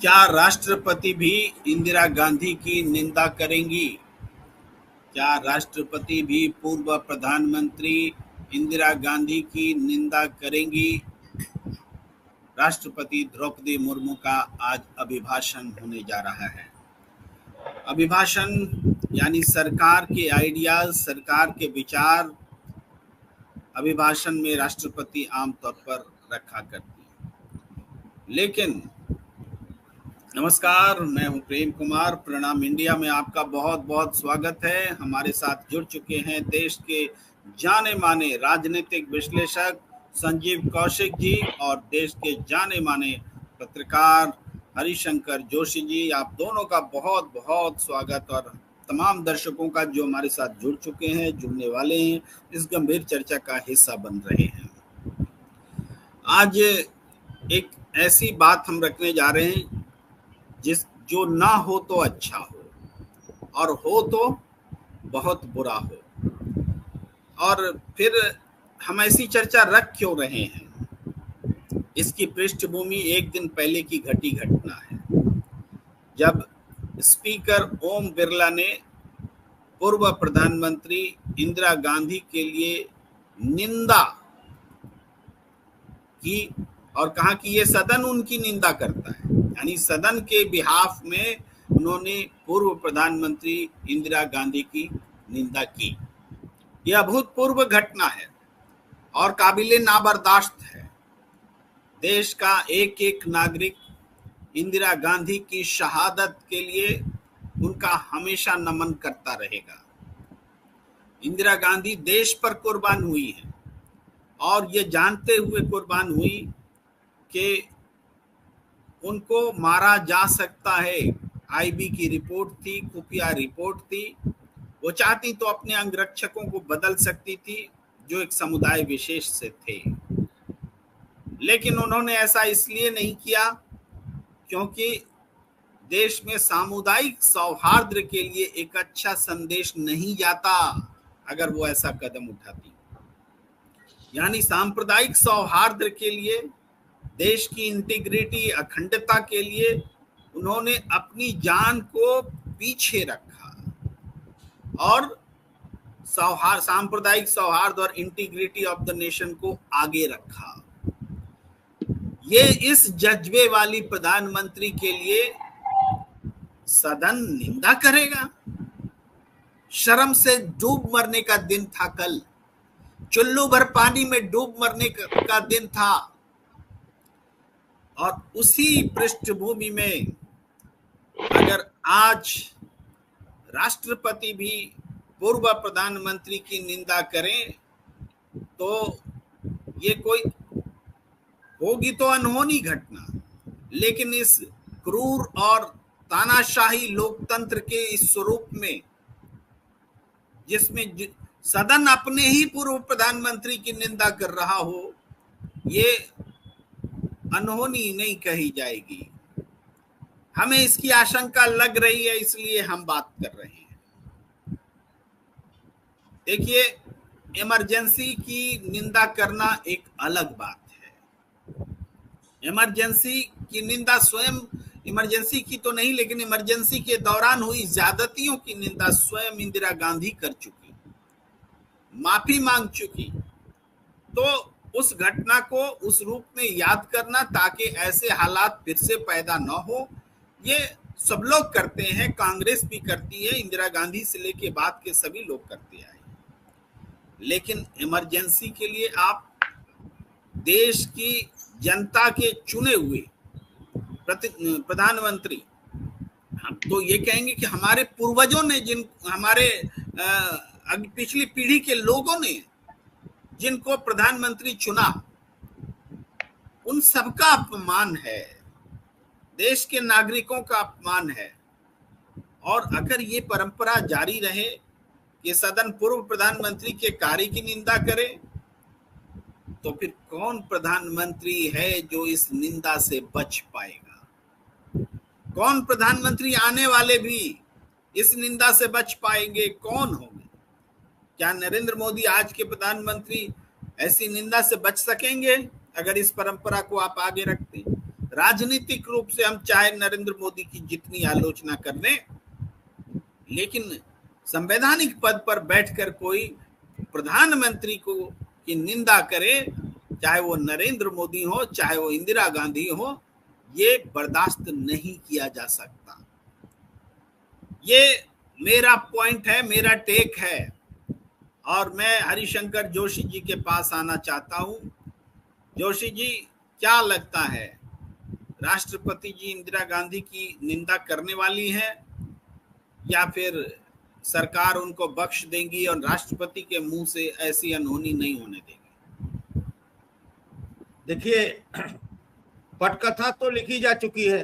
क्या राष्ट्रपति भी इंदिरा गांधी की निंदा करेंगी? क्या राष्ट्रपति भी पूर्व प्रधानमंत्री इंदिरा गांधी की निंदा करेंगी? राष्ट्रपति द्रौपदी मुर्मू का आज अभिभाषण होने जा रहा है। अभिभाषण यानी सरकार के आइडियाज, सरकार के विचार अभिभाषण में राष्ट्रपति आमतौर पर रखा करती है। लेकिन नमस्कार, मैं हूं प्रेम कुमार। प्रणाम इंडिया में आपका बहुत बहुत स्वागत है। हमारे साथ जुड़ चुके हैं देश के जाने माने राजनीतिक विश्लेषक संजीव कौशिक जी और देश के जाने माने पत्रकार हरिशंकर जोशी जी। आप दोनों का बहुत बहुत स्वागत और तमाम दर्शकों का जो हमारे साथ जुड़ चुके हैं, जुड़ने वाले हैं, इस गंभीर चर्चा का हिस्सा बन रहे हैं। आज एक ऐसी बात हम रखने जा रहे हैं जो ना हो तो अच्छा हो और हो तो बहुत बुरा हो। और फिर हम ऐसी चर्चा रख क्यों रहे हैं? इसकी पृष्ठभूमि एक दिन पहले की घटी घटना है, जब स्पीकर ओम बिरला ने पूर्व प्रधानमंत्री इंदिरा गांधी के लिए निंदा की और कहा कि ये सदन उनकी निंदा करता है। यानी सदन के बिहाफ में उन्होंने पूर्व प्रधानमंत्री इंदिरा गांधी की निंदा की। यह अभूतपूर्व घटना है और काबिले नाबर्दाश्त है। देश का एक एक नागरिक इंदिरा गांधी की शहादत के लिए उनका हमेशा नमन करता रहेगा। इंदिरा गांधी देश पर कुर्बान हुई है और ये जानते हुए कुर्बान हुई कि उनको मारा जा सकता है। आईबी की रिपोर्ट थी, खुफिया रिपोर्ट थी। वो चाहती तो अपने अंगरक्षकों को बदल सकती थी जो एक समुदाय विशेष से थे, लेकिन उन्होंने ऐसा इसलिए नहीं किया क्योंकि देश में सामुदायिक सौहार्द के लिए एक अच्छा संदेश नहीं जाता अगर वो ऐसा कदम उठाती। यानी सांप्रदायिक सौहार्द के लिए, देश की इंटीग्रिटी, अखंडता के लिए उन्होंने अपनी जान को पीछे रखा और सांप्रदायिक सौहार्द और इंटीग्रिटी ऑफ द नेशन को आगे रखा। ये इस जज्बे वाली प्रधानमंत्री के लिए सदन निंदा करेगा? शर्म से डूब मरने का दिन था कल, चुल्लू भर पानी में डूब मरने का दिन था। और उसी पृष्ठभूमि में अगर आज राष्ट्रपति भी पूर्व प्रधानमंत्री की निंदा करें तो ये कोई होगी तो अनहोनी घटना, लेकिन इस क्रूर और तानाशाही लोकतंत्र के इस स्वरूप में, जिसमें सदन अपने ही पूर्व प्रधानमंत्री की निंदा कर रहा हो, ये अनहोनी नहीं कही जाएगी। हमें इसकी आशंका लग रही है, इसलिए हम बात कर रहे हैं। देखिए, इमरजेंसी की निंदा करना एक अलग बात है। इमरजेंसी की निंदा स्वयं, इमरजेंसी की तो नहीं, लेकिन इमरजेंसी के दौरान हुई ज्यादतियों की निंदा स्वयं इंदिरा गांधी कर चुकी, माफी मांग चुकी। तो उस घटना को उस रूप में याद करना ताकि ऐसे हालात फिर से पैदा न हो, ये सब लोग करते हैं। कांग्रेस भी करती है, इंदिरा गांधी से लेके बाद के सभी लोग करते आए। लेकिन इमरजेंसी के लिए आप देश की जनता के चुने हुए प्रधानमंत्री, हम तो ये कहेंगे कि हमारे पूर्वजों ने, हमारे पिछली पीढ़ी के लोगों ने जिनको प्रधानमंत्री चुना, उन सबका अपमान है, देश के नागरिकों का अपमान है। और अगर ये परंपरा जारी रहे कि सदन पूर्व प्रधानमंत्री के कार्य की निंदा करे, तो फिर कौन प्रधानमंत्री है जो इस निंदा से बच पाएगा? कौन प्रधानमंत्री आने वाले भी इस निंदा से बच पाएंगे? कौन होंगे? क्या नरेंद्र मोदी आज के प्रधानमंत्री ऐसी निंदा से बच सकेंगे अगर इस परंपरा को आप आगे रखते? राजनीतिक रूप से हम चाहे नरेंद्र मोदी की जितनी आलोचना कर लें, लेकिन संवैधानिक पद पर बैठकर कोई प्रधानमंत्री को की निंदा करे, चाहे वो नरेंद्र मोदी हो चाहे वो इंदिरा गांधी हो, ये बर्दाश्त नहीं किया जा सकता। ये मेरा पॉइंट है, मेरा टेक है। और मैं हरिशंकर जोशी जी के पास आना चाहता हूं। जोशी जी, क्या लगता है, राष्ट्रपति जी इंदिरा गांधी की निंदा करने वाली है या फिर सरकार उनको बख्श देंगी और राष्ट्रपति के मुंह से ऐसी अनहोनी नहीं होने देगी? देखिए, पटकथा तो लिखी जा चुकी है,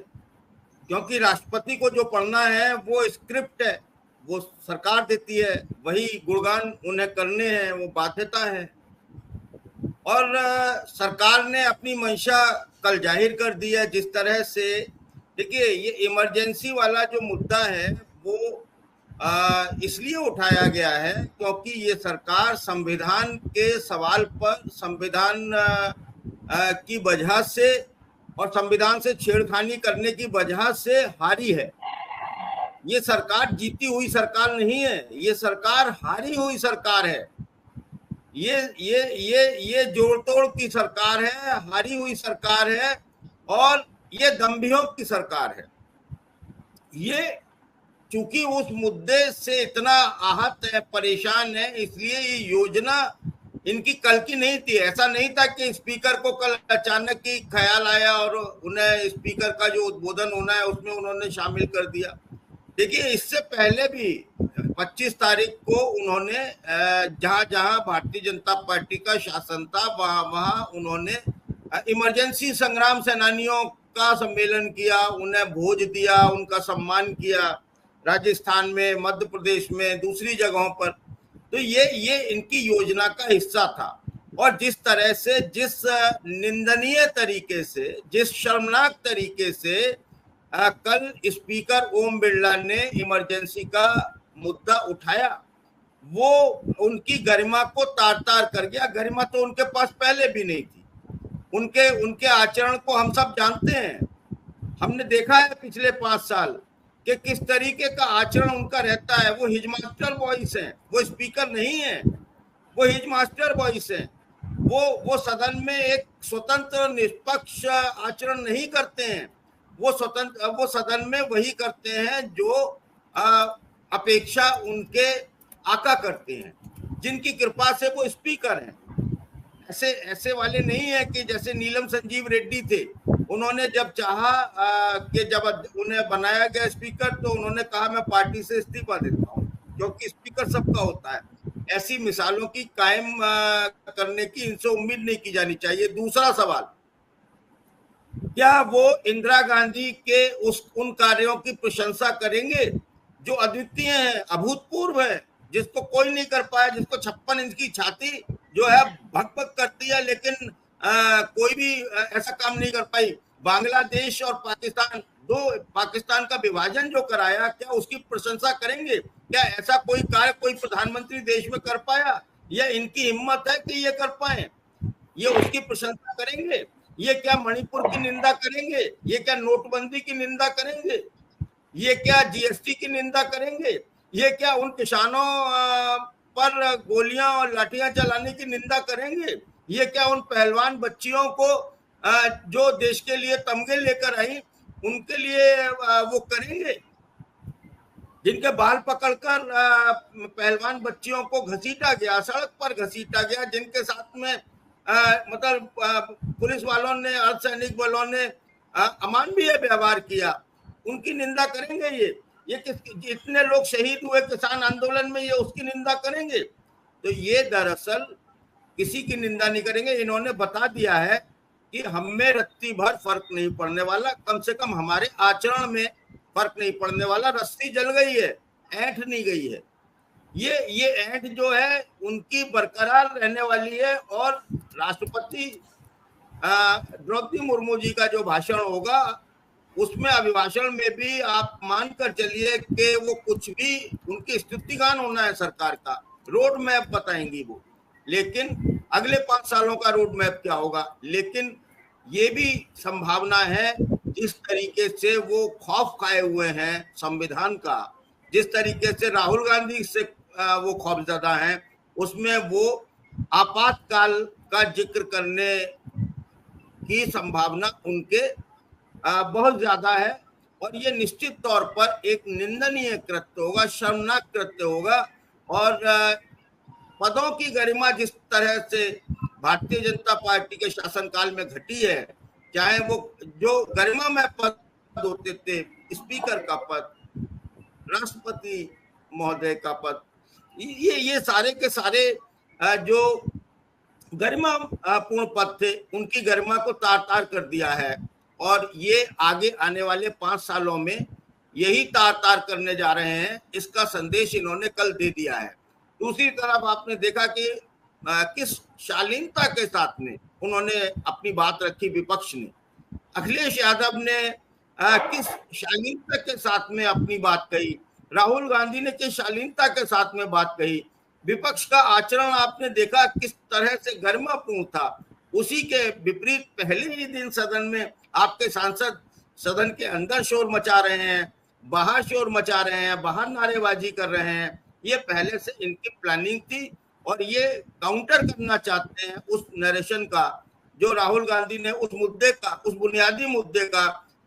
क्योंकि राष्ट्रपति को जो पढ़ना है वो स्क्रिप्ट है, वो सरकार देती है, वही गुणगान उन्हें करने हैं, वो बाध्यता है। और सरकार ने अपनी मंशा कल जाहिर कर दी है जिस तरह से। देखिए, ये इमरजेंसी वाला जो मुद्दा है वो इसलिए उठाया गया है क्योंकि ये सरकार संविधान के सवाल पर संविधान की वजह से और संविधान से छेड़खानी करने की वजह से हारी है। ये सरकार जीती हुई सरकार नहीं है, ये सरकार हारी हुई सरकार है। ये जोड़ तोड़ की सरकार है, हारी हुई सरकार है और ये दंभियोग की सरकार है। ये चूंकि उस मुद्दे से इतना आहत है, परेशान है, इसलिए ये योजना इनकी कल की नहीं थी। ऐसा नहीं था कि स्पीकर को कल अचानक ही ख्याल आया और उन्हें स्पीकर का जो उद्बोधन होना है उसमें उन्होंने शामिल कर दिया। देखिए, इससे पहले भी 25 तारीख को उन्होंने जहां जहां भारतीय जनता पार्टी का शासन था वहां उन्होंने इमरजेंसी संग्राम सेनानियों का सम्मेलन किया, उन्हें भोज दिया, उनका सम्मान किया, राजस्थान में, मध्य प्रदेश में, दूसरी जगहों पर। तो ये इनकी योजना का हिस्सा था। और जिस तरह से, जिस निंदनीय तरीके से, जिस शर्मनाक तरीके से कल स्पीकर ओम बिरला ने इमरजेंसी का मुद्दा उठाया, वो उनकी गरिमा को तार तार कर गया। गरिमा तो उनके पास पहले भी नहीं थी। उनके आचरण को हम सब जानते हैं, हमने देखा है पिछले 5 साल कि किस तरीके का आचरण उनका रहता है। वो हिज मास्टर वॉइस है, वो स्पीकर नहीं है, वो हिज मास्टर वॉइस है। वो सदन में एक स्वतंत्र निष्पक्ष आचरण नहीं करते हैं। वो सदन में वही करते हैं जो अपेक्षा उनके आका करते हैं, जिनकी कृपा से वो स्पीकर हैं। ऐसे वाले नहीं है कि जैसे नीलम संजीव रेड्डी थे, उन्होंने जब चाहा कि जब उन्हें बनाया गया स्पीकर तो उन्होंने कहा मैं पार्टी से इस्तीफा देता हूं, क्योंकि स्पीकर सबका होता है। ऐसी मिसालों की कायम करने की इनसे उम्मीद नहीं की जानी चाहिए। दूसरा सवाल, क्या वो इंदिरा गांधी के उन कार्यों की प्रशंसा करेंगे जो अद्वितीय है, अभूतपूर्व है, जिसको कोई नहीं कर पाया, जिसको 56 इंच की छाती जो है भक भक करती है, लेकिन कोई भी ऐसा काम नहीं कर पाई। बांग्लादेश और पाकिस्तान का विभाजन जो कराया, क्या उसकी प्रशंसा करेंगे? क्या ऐसा कोई कार्य कोई प्रधानमंत्री देश में कर पाया? यह इनकी हिम्मत है कि ये कर पाए? ये उसकी प्रशंसा करेंगे? ये क्या मणिपुर की निंदा करेंगे? ये क्या नोटबंदी की निंदा करेंगे? ये क्या जीएसटी की निंदा करेंगे? ये क्या उन किसानों पर गोलियां और लाठियां चलाने की निंदा करेंगे? ये क्या उन पहलवान बच्चियों को जो देश के लिए तमगे लेकर आई, उनके लिए वो करेंगे? जिनके बाल पकड़कर पहलवान बच्चियों को घसीटा गया, सड़क पर घसीटा गया, जिनके साथ में मतलब पुलिस वालों ने, अर्धसैनिक बलों ने अमानवीय व्यवहार किया, उनकी निंदा करेंगे? ये इतने लोग शहीद हुए किसान आंदोलन में, ये उसकी निंदा करेंगे? तो ये दरअसल किसी की निंदा नहीं करेंगे। इन्होंने बता दिया है कि हमें रत्ती भर फर्क नहीं पड़ने वाला, कम से कम हमारे आचरण में फर्क नहीं पड़ने वाला। रस्सी जल गई है, ऐंठ नहीं गई है। ये ऐंठ जो है उनकी बरकरार रहने वाली है। और राष्ट्रपति द्रौपदी मुर्मू जी का जो भाषण होगा, उसमें अभिभाषण में भी आप मानकर चलिए कि वो कुछ भी उनकी स्तुतिगान होना है सरकार का, रोड मैप बताएंगी वो। लेकिन अगले 5 सालों का रोड मैप क्या होगा? लेकिन ये भी संभावना है। जिस तरीके से वो खौफ खाए हुए हैं संविधान का, जिस तरीके से राहुल गांधी से वो खौफजदा हैं, उसमें वो आपातकाल का जिक्र करने की संभावना उनके बहुत ज्यादा है। और ये निश्चित तौर पर एक निंदनीय कृत्य होगा, शर्मनाक कृत्य होगा। और पदों की गरिमा जिस तरह से भारतीय जनता पार्टी के शासनकाल में घटी है, चाहे वो जो गरिमामय पद होते थे, स्पीकर का पद, राष्ट्रपति महोदय का पद, ये सारे के सारे जो गरिमा पूर्ण पद थे, उनकी गरिमा को तार तार कर दिया है। और ये आगे आने वाले 5 सालों में यही तार तार करने जा रहे हैं, इसका संदेश इन्होंने कल दे दिया है। दूसरी तरफ आपने देखा कि किस शालीनता के साथ में उन्होंने अपनी बात रखी विपक्ष ने। अखिलेश यादव ने किस शालीनता के साथ में अपनी बात कही, राहुल गांधी ने किस शालीनता के साथ में बात कही। विपक्ष का आचरण आपने देखा किस तरह से गरिमापूर्ण था। उसी के विपरीत पहले ही दिन सदन में आपके सांसद सदन के अंदर शोर मचा रहे हैं, बाहर शोर मचा रहे हैं, बाहर नारेबाजी कर रहे हैं। ये पहले से इनकी प्लानिंग थी और ये काउंटर करना चाहते हैं उस नरेशन का जो राहुल गांधी ने उस मुद्दे का, उस बुनियादी मुद्दे का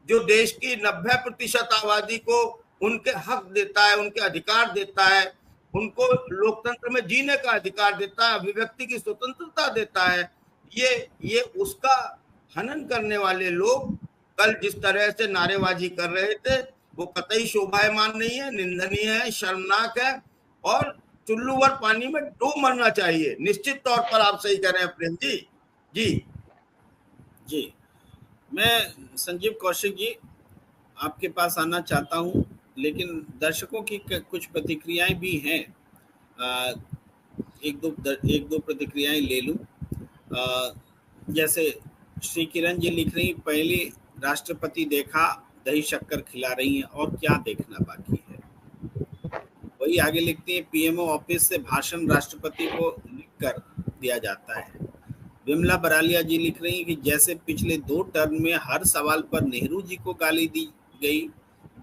जो देश की 90% आबादी को उनके हक देता है, उनके अधिकार देता है, उनको लोकतंत्र में जीने का अधिकार देता है, अभिव्यक्ति की स्वतंत्रता देता है, ये उसका हनन करने वाले लोग कल जिस तरह से नारेबाजी कर रहे थे वो कतई शोभायमान नहीं है, निंदनीय है, शर्मनाक है और चुल्लू भर पानी में डूब मरना चाहिए। निश्चित तौर पर आप सही कह रहे हैं प्रेम जी। जी जी, मैं संजीव कौशिक जी आपके पास आना चाहता हूं, लेकिन दर्शकों की कुछ प्रतिक्रियाएं भी हैं। एक दो प्रतिक्रियाएं ले लूं। जैसे श्री किरण जी लिख रही, पहले राष्ट्रपति देखा, दही शक्कर खिला रही हैं और क्या देखना बाकी है। वही आगे लिखती है, पीएमओ ऑफिस से भाषण राष्ट्रपति को लिख कर दिया जाता है। विमला बरालिया जी लिख रही हैं कि जैसे पिछले 2 टर्म में हर सवाल पर नेहरू जी को गाली दी गई,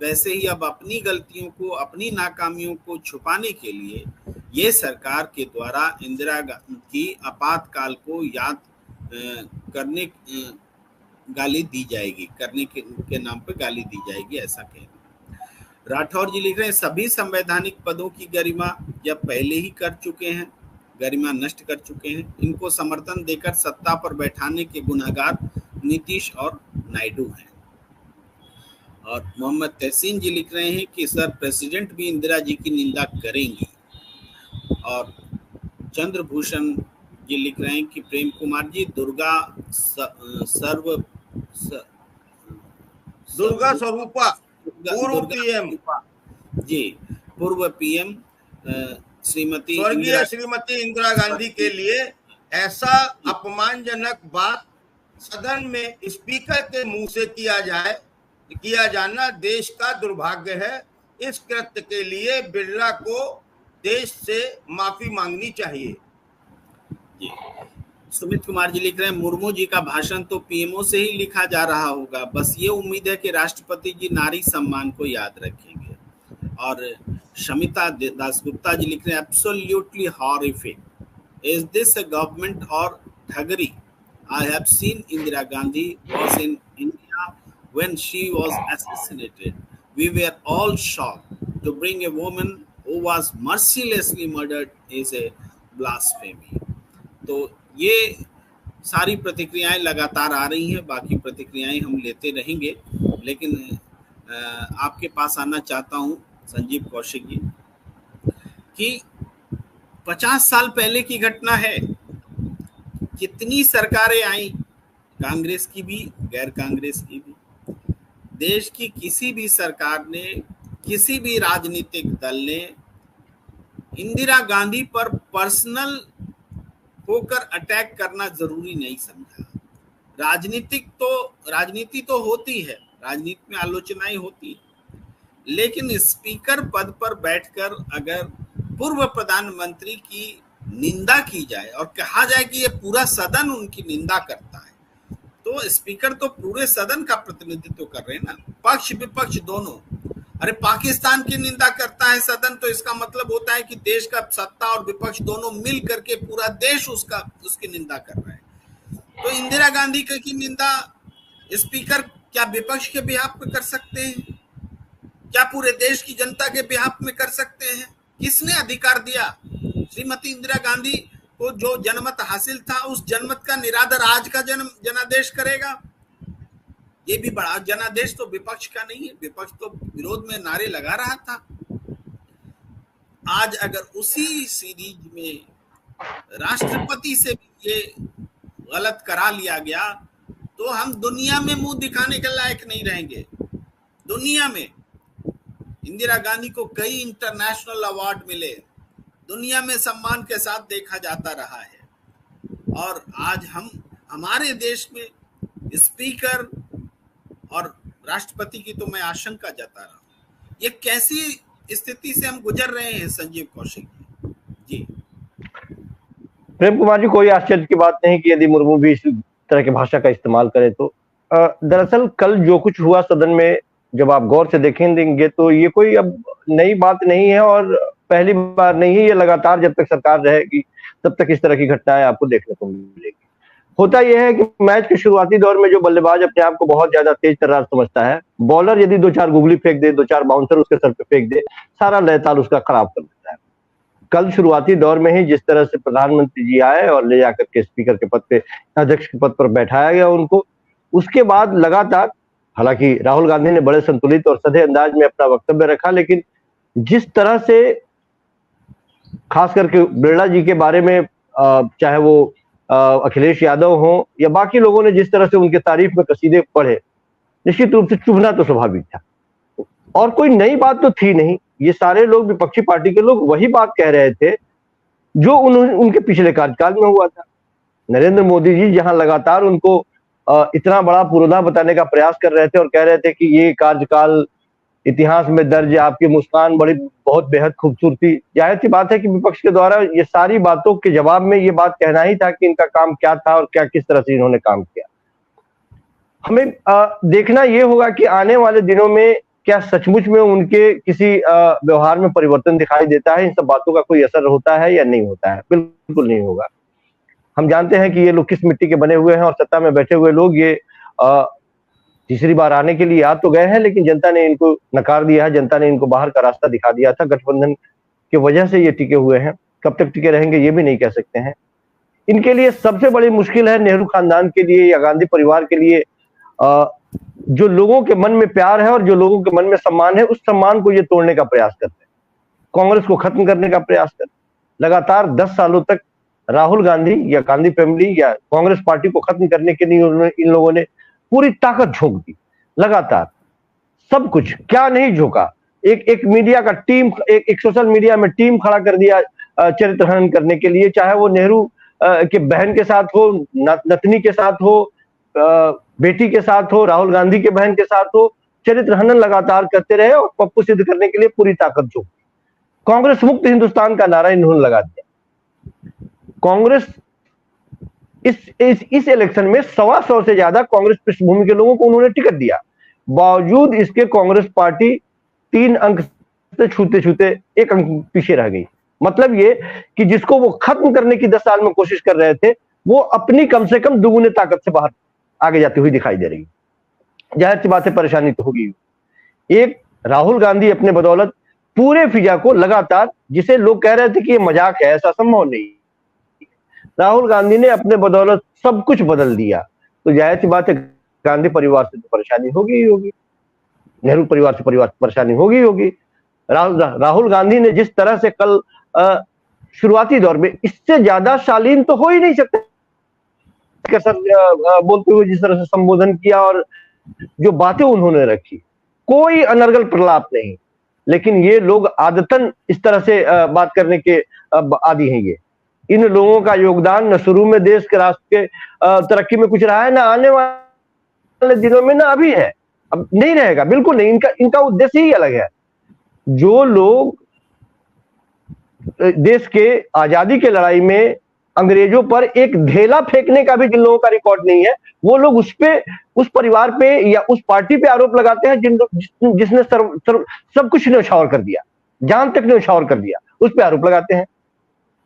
वैसे ही अब अपनी गलतियों को, अपनी नाकामियों को छुपाने के लिए ये सरकार के द्वारा इंदिरा की आपातकाल को याद करने गाली दी जाएगी, करने के नाम पर गाली दी जाएगी, ऐसा कहना। राठौर जी लिख रहे हैं, सभी संवैधानिक पदों की गरिमा जब पहले ही कर चुके हैं, गरिमा नष्ट कर चुके हैं, इनको समर्थन देकर सत्ता पर बैठाने के गुनहगार नीतीश और नायडू हैं। और मोहम्मद तहसीन जी लिख रहे हैं कि सर प्रेसिडेंट भी इंदिरा जी की निंदा करेंगी। और चंद्रभूषण जी लिख रहे हैं कि प्रेम कुमार जी दुर्गा स्वरूपा पूर्व पीएम जी, पूर्व पीएम स्वर्गीय श्रीमती इंदिरा गांधी के लिए ऐसा अपमानजनक बात सदन में स्पीकर के मुंह से किया जाना देश का दुर्भाग्य है। इस कृत्य के लिए बिरला को देश से माफी मांगनी चाहिए। जी, सुमित कुमार जी लिख रहे हैं, मुर्मू जी का भाषण तो पीएमओ से ही लिखा जा रहा होगा, बस ये उम्मीद है कि राष्ट्रपति जी नारी सम्मान को याद रखेंगे। और शमिता दासगुप्ता जी लिख रहे हैं, absolutely horrific, is this a government और ठगरी? I have seen Indira Gandhi was in India when she was assassinated. We were all shocked. To bring a woman who was mercilessly murdered is a blasphemy. तो ये सारी प्रतिक्रियाएं लगातार आ रही हैं, बाकी प्रतिक्रियाएं हम लेते रहेंगे, लेकिन आपके पास आना चाहता हूं संजीव कौशिक जी कि 50 साल पहले की घटना है। कितनी सरकारें आई, कांग्रेस की भी, गैर कांग्रेस की भी, देश की किसी भी सरकार ने, किसी भी राजनीतिक दल ने इंदिरा गांधी पर पर्सनल होकर अटैक करना जरूरी नहीं समझा। राजनीति तो होती है, राजनीति में आलोचनाएं होती है, लेकिन स्पीकर पद पर बैठकर अगर पूर्व प्रधानमंत्री की निंदा की जाए और कहा जाए कि ये पूरा सदन उनकी निंदा करता है, तो स्पीकर तो पूरे सदन का प्रतिनिधित्व कर रहे हैं ना, पक्ष विपक्ष दोनों। अरे पाकिस्तान की निंदा करता है सदन, तो इसका मतलब होता है कि देश का सत्ता और विपक्ष दोनों मिल करके पूरा देश उसकी निंदा कर रहा है। तो इंदिरा गांधी की निंदा स्पीकर क्या विपक्ष के बिहाफ में कर सकते हैं? क्या पूरे देश की जनता के बिहाफ में कर सकते हैं? किसने अधिकार दिया? श्रीमती इंदिरा गांधी को जो जनमत हासिल था, उस जनमत का निरादर आज का जनादेश करेगा? ये भी बड़ा जनादेश तो विपक्ष का नहीं है, विपक्ष तो विरोध में नारे लगा रहा था। आज अगर उसी सीरीज में राष्ट्रपति से भी ये गलत करा लिया गया तो हम दुनिया में मुंह दिखाने के लायक नहीं रहेंगे। दुनिया में इंदिरा गांधी को कई इंटरनेशनल अवार्ड मिले, दुनिया में सम्मान के साथ देखा जाता रहा है, और आज हमारे देश में स्पीकर और राष्ट्रपति की तो मैं आशंका जता रहा हूँ। ये कैसी स्थिति से हम गुजर रहे हैं संजीव कौशिक जी? प्रेम कुमार जी, कोई आश्चर्य की बात नहीं कि यदि मुर्मू भी इस तरह की भाषा का इस्तेमाल करे तो। दरअसल कल जो कुछ हुआ सदन में, जब आप गौर से देखेंगे तो ये कोई अब नई बात नहीं है और पहली बार नहीं है। ये लगातार जब तक सरकार रहेगी तब तक इस तरह की घटनाएं आपको देखने को मिलेगी। होता यह है कि मैच के शुरुआती दौर में जो बल्लेबाज अपने आप को बहुत ज्यादा तेज तर्रार समझता है, बॉलर यदि 2-4 गुगली फेंक दे, 2-4 बाउंसर उसके सर पे फेंक दे, सारा लय ताल उसका खराब कर देता है। कल शुरुआती दौर में ही जिस तरह से प्रधानमंत्री जी आए और ले जाकर के स्पीकर के पद पे, अध्यक्ष के पद पर बैठाया गया उनको, उसके बाद लगातार, हालांकि राहुल गांधी ने बड़े संतुलित और सधे अंदाज में अपना वक्तव्य रखा, लेकिन जिस तरह से खास करके बिरला जी के बारे में चाहे वो अखिलेश यादव हो या बाकी लोगों ने जिस तरह से उनके तारीफ में कसीदे पढ़े, निश्चित रूप से चुभना तो स्वाभाविक था और कोई नई बात तो थी नहीं। ये सारे लोग, विपक्षी पार्टी के लोग, वही बात कह रहे थे जो उनके पिछले कार्यकाल में हुआ था। नरेंद्र मोदी जी जहां लगातार उनको इतना बड़ा पुरोधा बताने का प्रयास कर रहे थे और कह रहे थे कि ये कार्यकाल इतिहास में दर्ज, आपकी मुस्कान बड़ी बहुत बेहद खूबसूरती, जाहिर सी बात है कि विपक्ष के द्वारा ये सारी बातों के जवाब में ये बात कहना ही था कि इनका काम क्या था और क्या किस तरह से इन्होंने काम किया। हमें देखना ये होगा कि आने वाले दिनों में क्या सचमुच में उनके किसी व्यवहार में परिवर्तन दिखाई देता है, इन सब बातों का कोई असर होता है या नहीं होता है। बिल्कुल नहीं होगा। हम जानते हैं कि ये लोग किस मिट्टी के बने हुए हैं और सत्ता में बैठे हुए लोग ये तीसरी बार आने के लिए आ तो गए हैं, लेकिन जनता ने इनको नकार दिया है, जनता ने इनको बाहर का रास्ता दिखा दिया था। गठबंधन की वजह से ये टिके हुए हैं, कब तक टिके रहेंगे ये भी नहीं कह सकते हैं। इनके लिए सबसे बड़ी मुश्किल है नेहरू खानदान के लिए या गांधी परिवार के लिए, जो लोगों के मन में प्यार है और जो लोगों के मन में सम्मान है, उस सम्मान को ये तोड़ने का प्रयास करते हैं, कांग्रेस को खत्म करने का प्रयास करते हैं। लगातार 10 सालों तक राहुल गांधी या गांधी फैमिली या कांग्रेस पार्टी को खत्म करने के लिए इन लोगों ने पूरी ताकत झोंक दी, लगातार सब कुछ, क्या नहीं झोंका। एक मीडिया का टीम, एक सोशल मीडिया में टीम खड़ा कर दिया चरित्र हनन करने के लिए, चाहे वो नेहरू के बहन के साथ हो, नतनी के साथ हो, बेटी के साथ हो, राहुल गांधी के बहन के साथ हो, चरित्र हनन लगातार करते रहे और पप्पू सिद्ध करने के लिए पूरी ताकत झोंक। कांग्रेस मुक्त हिंदुस्तान का नारा इन्होंने लगा दिया। कांग्रेस इस इलेक्शन में 125 से ज्यादा कांग्रेस पृष्ठभूमि के लोगों को उन्होंने टिकट दिया, बावजूद इसके कांग्रेस पार्टी 3 अंक से छूते छूते 1 अंक पीछे रह गई। मतलब ये कि जिसको वो खत्म करने की 10 साल में कोशिश कर रहे थे, वो अपनी कम से कम दुगुने ताकत से बाहर आगे जाती हुई दिखाई दे रही। जाहिर सी बात है परेशानी तो होगी। एक राहुल गांधी अपने बदौलत पूरे फिजा को लगातार, जिसे लोग कह रहे थे कि ये मजाक है, ऐसा संभव नहीं, राहुल गांधी ने अपने बदौलत सब कुछ बदल दिया। तो जाहिर सी बात है गांधी परिवार से तो परेशानी होगी ही होगी, नेहरू परिवार से परेशानी होगी होगी। राहुल गांधी ने जिस तरह से कल शुरुआती दौर में, इससे ज्यादा शालीन तो हो ही नहीं सकता बोलते हुए जिस तरह से संबोधन किया और जो बातें उन्होंने रखी, कोई अनर्गल प्रलाप नहीं। लेकिन ये लोग आदतन इस तरह से बात करने के आदी हैं। ये इन लोगों का योगदान न शुरू में देश के राष्ट्र के तरक्की में कुछ रहा है, ना आने वाले दिनों में, ना अभी है, अब नहीं रहेगा, बिल्कुल नहीं। इनका उद्देश्य ही अलग है। जो लोग देश के आजादी के लड़ाई में अंग्रेजों पर एक ढेला फेंकने का भी जिन लोगों का रिकॉर्ड नहीं है, वो लोग उस परिवार पे या उस पार्टी पे आरोप लगाते हैं जिसने सब कुछ न्यौछावर कर दिया, जान तक न्यौछावर कर दिया, उस पे आरोप लगाते हैं।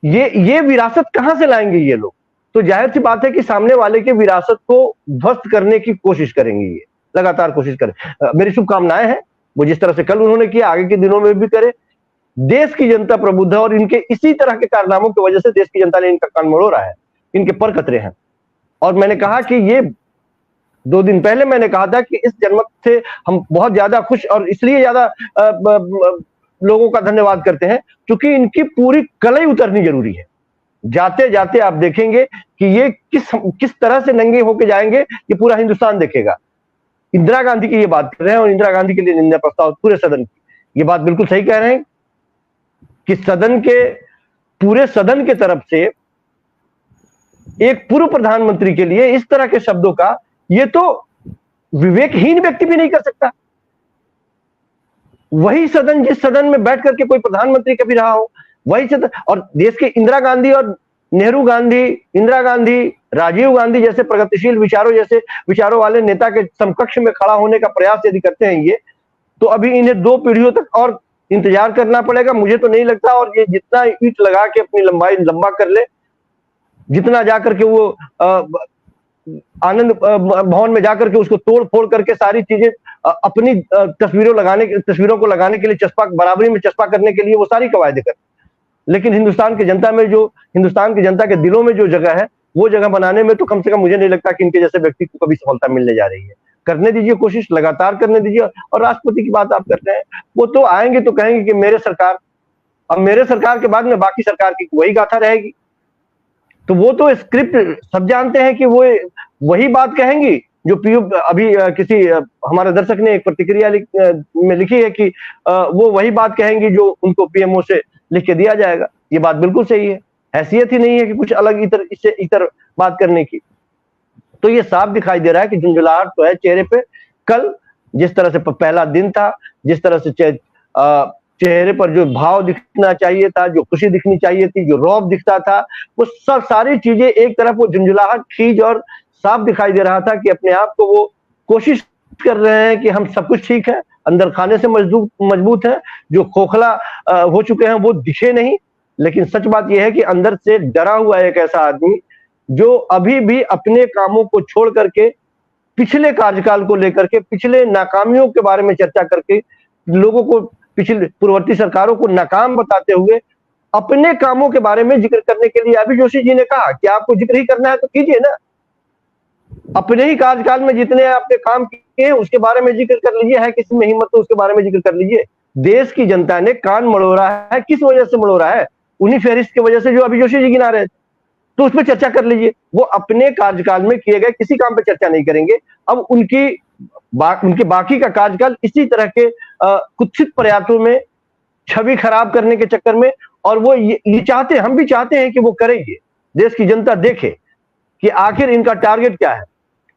ये विरासत कहां से लाएंगे ये लोग? तो जाहिर सी बात है कि सामने वाले के विरासत को ध्वस्त करने की कोशिश करेंगे, ये लगातार कोशिश करें। मेरी शुभकामनाएं हैं, वो जिस तरह से कल उन्होंने किया आगे के दिनों में भी करे। देश की जनता प्रबुद्ध है और इनके इसी तरह के कारनामों की वजह से देश की जनता ने इनका कान मरोड़ा है, इनके पर कतरे हैं। और मैंने कहा कि ये 2 दिन पहले मैंने कहा था कि इस जनमत से हम बहुत ज्यादा खुश और इसलिए ज्यादा लोगों का धन्यवाद करते हैं क्योंकि इनकी पूरी कलई उतरनी जरूरी है। जाते जाते आप देखेंगे कि ये किस तरह से नंगे होके जाएंगे, ये पूरा हिंदुस्तान देखेगा। इंदिरा गांधी की ये बात कर रहे हैं और इंदिरा गांधी के लिए निंदा प्रस्ताव पूरे सदन की, ये बात बिल्कुल सही कह रहे हैं कि पूरे सदन के तरफ से एक पूर्व प्रधानमंत्री के लिए इस तरह के शब्दों का, ये तो विवेकहीन व्यक्ति भी नहीं कर सकता। वही सदन जिस सदन में बैठ करके कोई प्रधानमंत्री कभी रहा हो, वही सदन, और देश के इंदिरा गांधी और नेहरू गांधी, इंदिरा गांधी, राजीव गांधी जैसे प्रगतिशील विचारों वाले नेता के समकक्ष में खड़ा होने का प्रयास यदि करते हैं ये, तो अभी इन्हें 2 पीढ़ियों तक और इंतजार करना पड़ेगा। मुझे तो नहीं लगता, और ये जितना ईंट लगा के अपनी लंबाई लंबा कर ले, जितना जाकर के वो आनंद भवन में जाकर के उसको तोड़ फोड़ करके सारी चीजें अपनी तस्वीरों को लगाने के लिए बराबरी में चस्पा करने के लिए वो सारी कवायदे कर, लेकिन हिंदुस्तान की जनता के दिलों में जो जगह है, वो जगह बनाने में तो कम से कम मुझे नहीं लगता कि इनके जैसे व्यक्ति को कभी सफलता मिलने जा रही है। करने दीजिए कोशिश, लगातार करने दीजिए। और राष्ट्रपति की बात आप करते हैं, वो तो आएंगे तो कहेंगे कि मेरे सरकार के बाद में बाकी सरकार की वही गाथा रहेगी। तो वो तो स्क्रिप्ट सब जानते हैं कि वो वही बात कहेंगी जो अभी किसी हमारे दर्शक ने एक प्रतिक्रिया में लिखी है कि वो वही बात कहेंगी जो उनको पीएमओ से लिख के दिया जाएगा। ये बात बिल्कुल सही है, हैसियत ही नहीं है कि कुछ अलग इतर बात करने की। तो ये साफ दिखाई दे रहा है कि झुंझुलाहट तो है चेहरे पे। कल जिस तरह से पहला दिन था, जिस तरह से चेहरे पर जो भाव दिखना चाहिए था, जो खुशी दिखनी चाहिए थी, जो रौब दिखता था, वो सारी चीजें एक तरफ वो झुंझुलाहट खींच और साफ दिखाई दे रहा था कि अपने आप को वो कोशिश कर रहे हैं कि हम सब कुछ ठीक है, अंदर खाने से मजबूत है, जो खोखला हो चुके हैं वो दिखे नहीं। लेकिन सच बात यह है कि अंदर से डरा हुआ एक ऐसा आदमी जो अभी भी अपने कामों को छोड़ करके, पिछले कार्यकाल को लेकर के, पिछले नाकामियों के बारे में चर्चा करके, लोगों को पिछले पूर्ववर्ती सरकारों को नाकाम बताते हुए अपने कामों के बारे में जिक्र करने के लिए अभी जोशी जी ने कहा कि आपको जिक्र ही करना है तो कीजिए ना, अपने ही कार्यकाल में जितने आपने काम किए हैं उसके बारे में जिक्र कर लीजिए, है किसी में हिम्मत तो उसके बारे में जिक्र कर लीजिए। देश की जनता ने कान मड़ोड़ा है, किस वजह से मड़ोड़ा है? उन्हीं फहरिस्त की वजह से जो अभी जोशी जी गिना रहे थे, तो उस पर चर्चा कर लीजिए। वो अपने कार्यकाल में किए गए किसी काम पर चर्चा नहीं करेंगे। अब उनके बाकी का कार्यकाल इसी तरह के कुत्सित प्रयासों में, छवि खराब करने के चक्कर में, और वो ये चाहते, हम भी चाहते हैं कि वो करेंगे, देश की जनता देखे कि आखिर इनका टारगेट क्या है,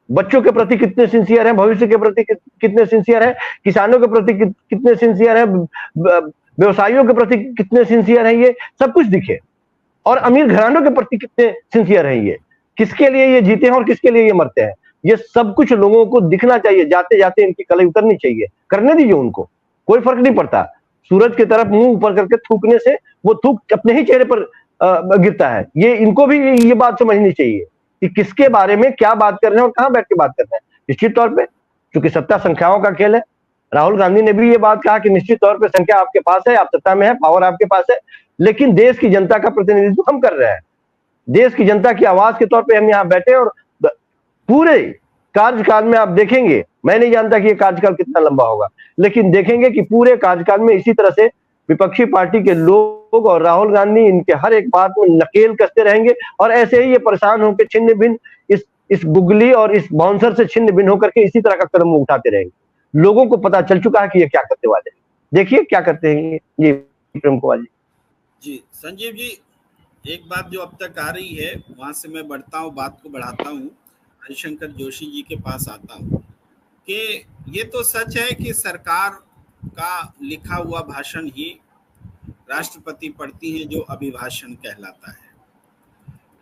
बच्चों के प्रति कितने सिंसियर हैं, भविष्य के प्रति कितने सिंसियर हैं, किसानों के प्रति कितने सिंसियर हैं, व्यवसायियों के प्रति कितने सिंसियर हैं, ये सब कुछ दिखे। और अमीर घरानों के प्रति कितने सिंसियर हैं, ये किसके लिए ये जीते हैं और किसके लिए ये मरते हैं, ये सब कुछ लोगों को दिखना चाहिए। जाते जाते इनकी कलई उतरनी चाहिए, करने दीजिए उनको, कोई फर्क नहीं पड़ता। सूरज की तरफ मुंह ऊपर करके थूकने से वो थूक अपने ही चेहरे पर गिरता है। ये इनको भी ये बात समझनी चाहिए कि किसके बारे में क्या बात कर रहे हैं और कहां बैठ के बात कर रहे हैं। निश्चित तौर पे क्योंकि सत्ता संख्याओं का खेल है, राहुल गांधी ने भी ये बात कहा कि निश्चित तौर पे संख्या आपके पास है, आप सत्ता में है, पावर आपके पास है, लेकिन देश की जनता का प्रतिनिधित्व हम कर रहे हैं। देश की जनता की आवाज के तौर पे हम यहाँ बैठे, और पूरे कार्यकाल में आप देखेंगे, मैं नहीं जानता कि ये कार्यकाल कितना लंबा होगा, लेकिन देखेंगे कि पूरे कार्यकाल में इसी तरह से विपक्षी पार्टी के लोग और राहुल गांधी इनके हर एक बात में नकेल कसते रहेंगे, और ऐसे ही ये परेशान होकर छिन्न भिन्न इस गुगली और इस बाउंसर से छिन्न भिन्न होकर के इसी तरह का कदम उठाते रहेंगे। लोगों को पता चल चुका है कि ये क्या करने वाले हैं, देखिए क्या करते हैं ये। प्रेम कुमार जी, संजीव जी, एक बात जो अब तक आ रही है वहां से मैं बढ़ता हूँ, बात को बढ़ाता हूँ, हरिशंकर जोशी जी के पास आता हूँ कि ये तो सच है कि सरकार का लिखा हुआ भाषण ही राष्ट्रपति पढ़ती हैं, जो अभिभाषण कहलाता है।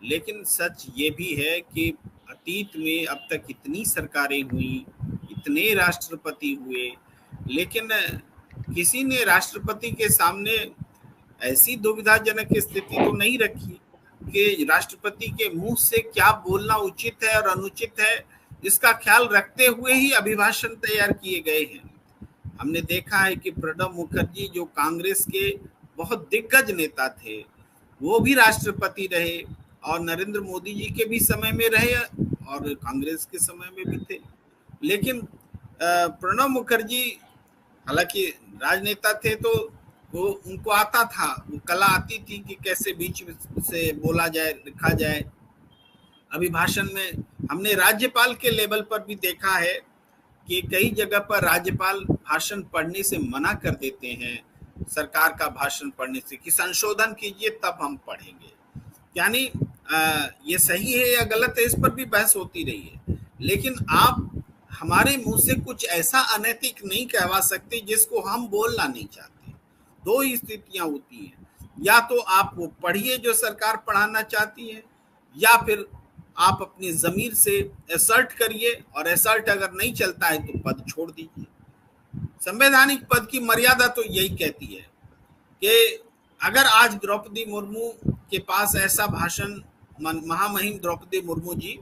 लेकिन सच ये भी है कि अतीत में अब तक इतनी सरकारें हुई, इतने राष्ट्रपति हुए, लेकिन किसी ने राष्ट्रपति के सामने ऐसी दुविधाजनक स्थिति तो नहीं रखी कि राष्ट्रपति के मुंह से क्या बोलना उचित है और अनुचित है, इसका ख्याल रखते हुए ही अभिभाषण तैयार किए गए हैं। हमने देखा है कि प्रणब मुखर्जी जो कांग्रेस के बहुत दिग्गज नेता थे, वो भी राष्ट्रपति रहे और नरेंद्र मोदी जी के भी समय में रहे और कांग्रेस के समय में भी थे। लेकिन प्रणब मुखर्जी हालांकि राजनेता थे तो वो उनको आता था, वो कला आती थी कि कैसे बीच से बोला जाए, लिखा जाए। अभिभाषण में हमने राज्यपाल के लेवल पर भी देखा है कि कई जगह पर राज्यपाल भाषण पढ़ने से मना कर देते हैं, सरकार का भाषण पढ़ने से, कि संशोधन कीजिए तब हम पढ़ेंगे। यानी ये सही है या गलत है, इस पर भी बहस होती रही है। लेकिन आप हमारे मुंह से कुछ ऐसा अनैतिक नहीं कहवा सकते जिसको हम बोलना नहीं चाहते। दो ही स्थितियां होती हैं, या तो आप वो पढ़िए जो सरकार पढ़ाना चाहती है, या फिर आप अपनी जमीर से असर्ट करिए, और असर्ट अगर नहीं चलता है तो पद छोड़ दीजिए। संवैधानिक पद की मर्यादा तो यही कहती है कि अगर आज द्रौपदी मुर्मू के पास ऐसा भाषण, महामहिम द्रौपदी मुर्मू जी,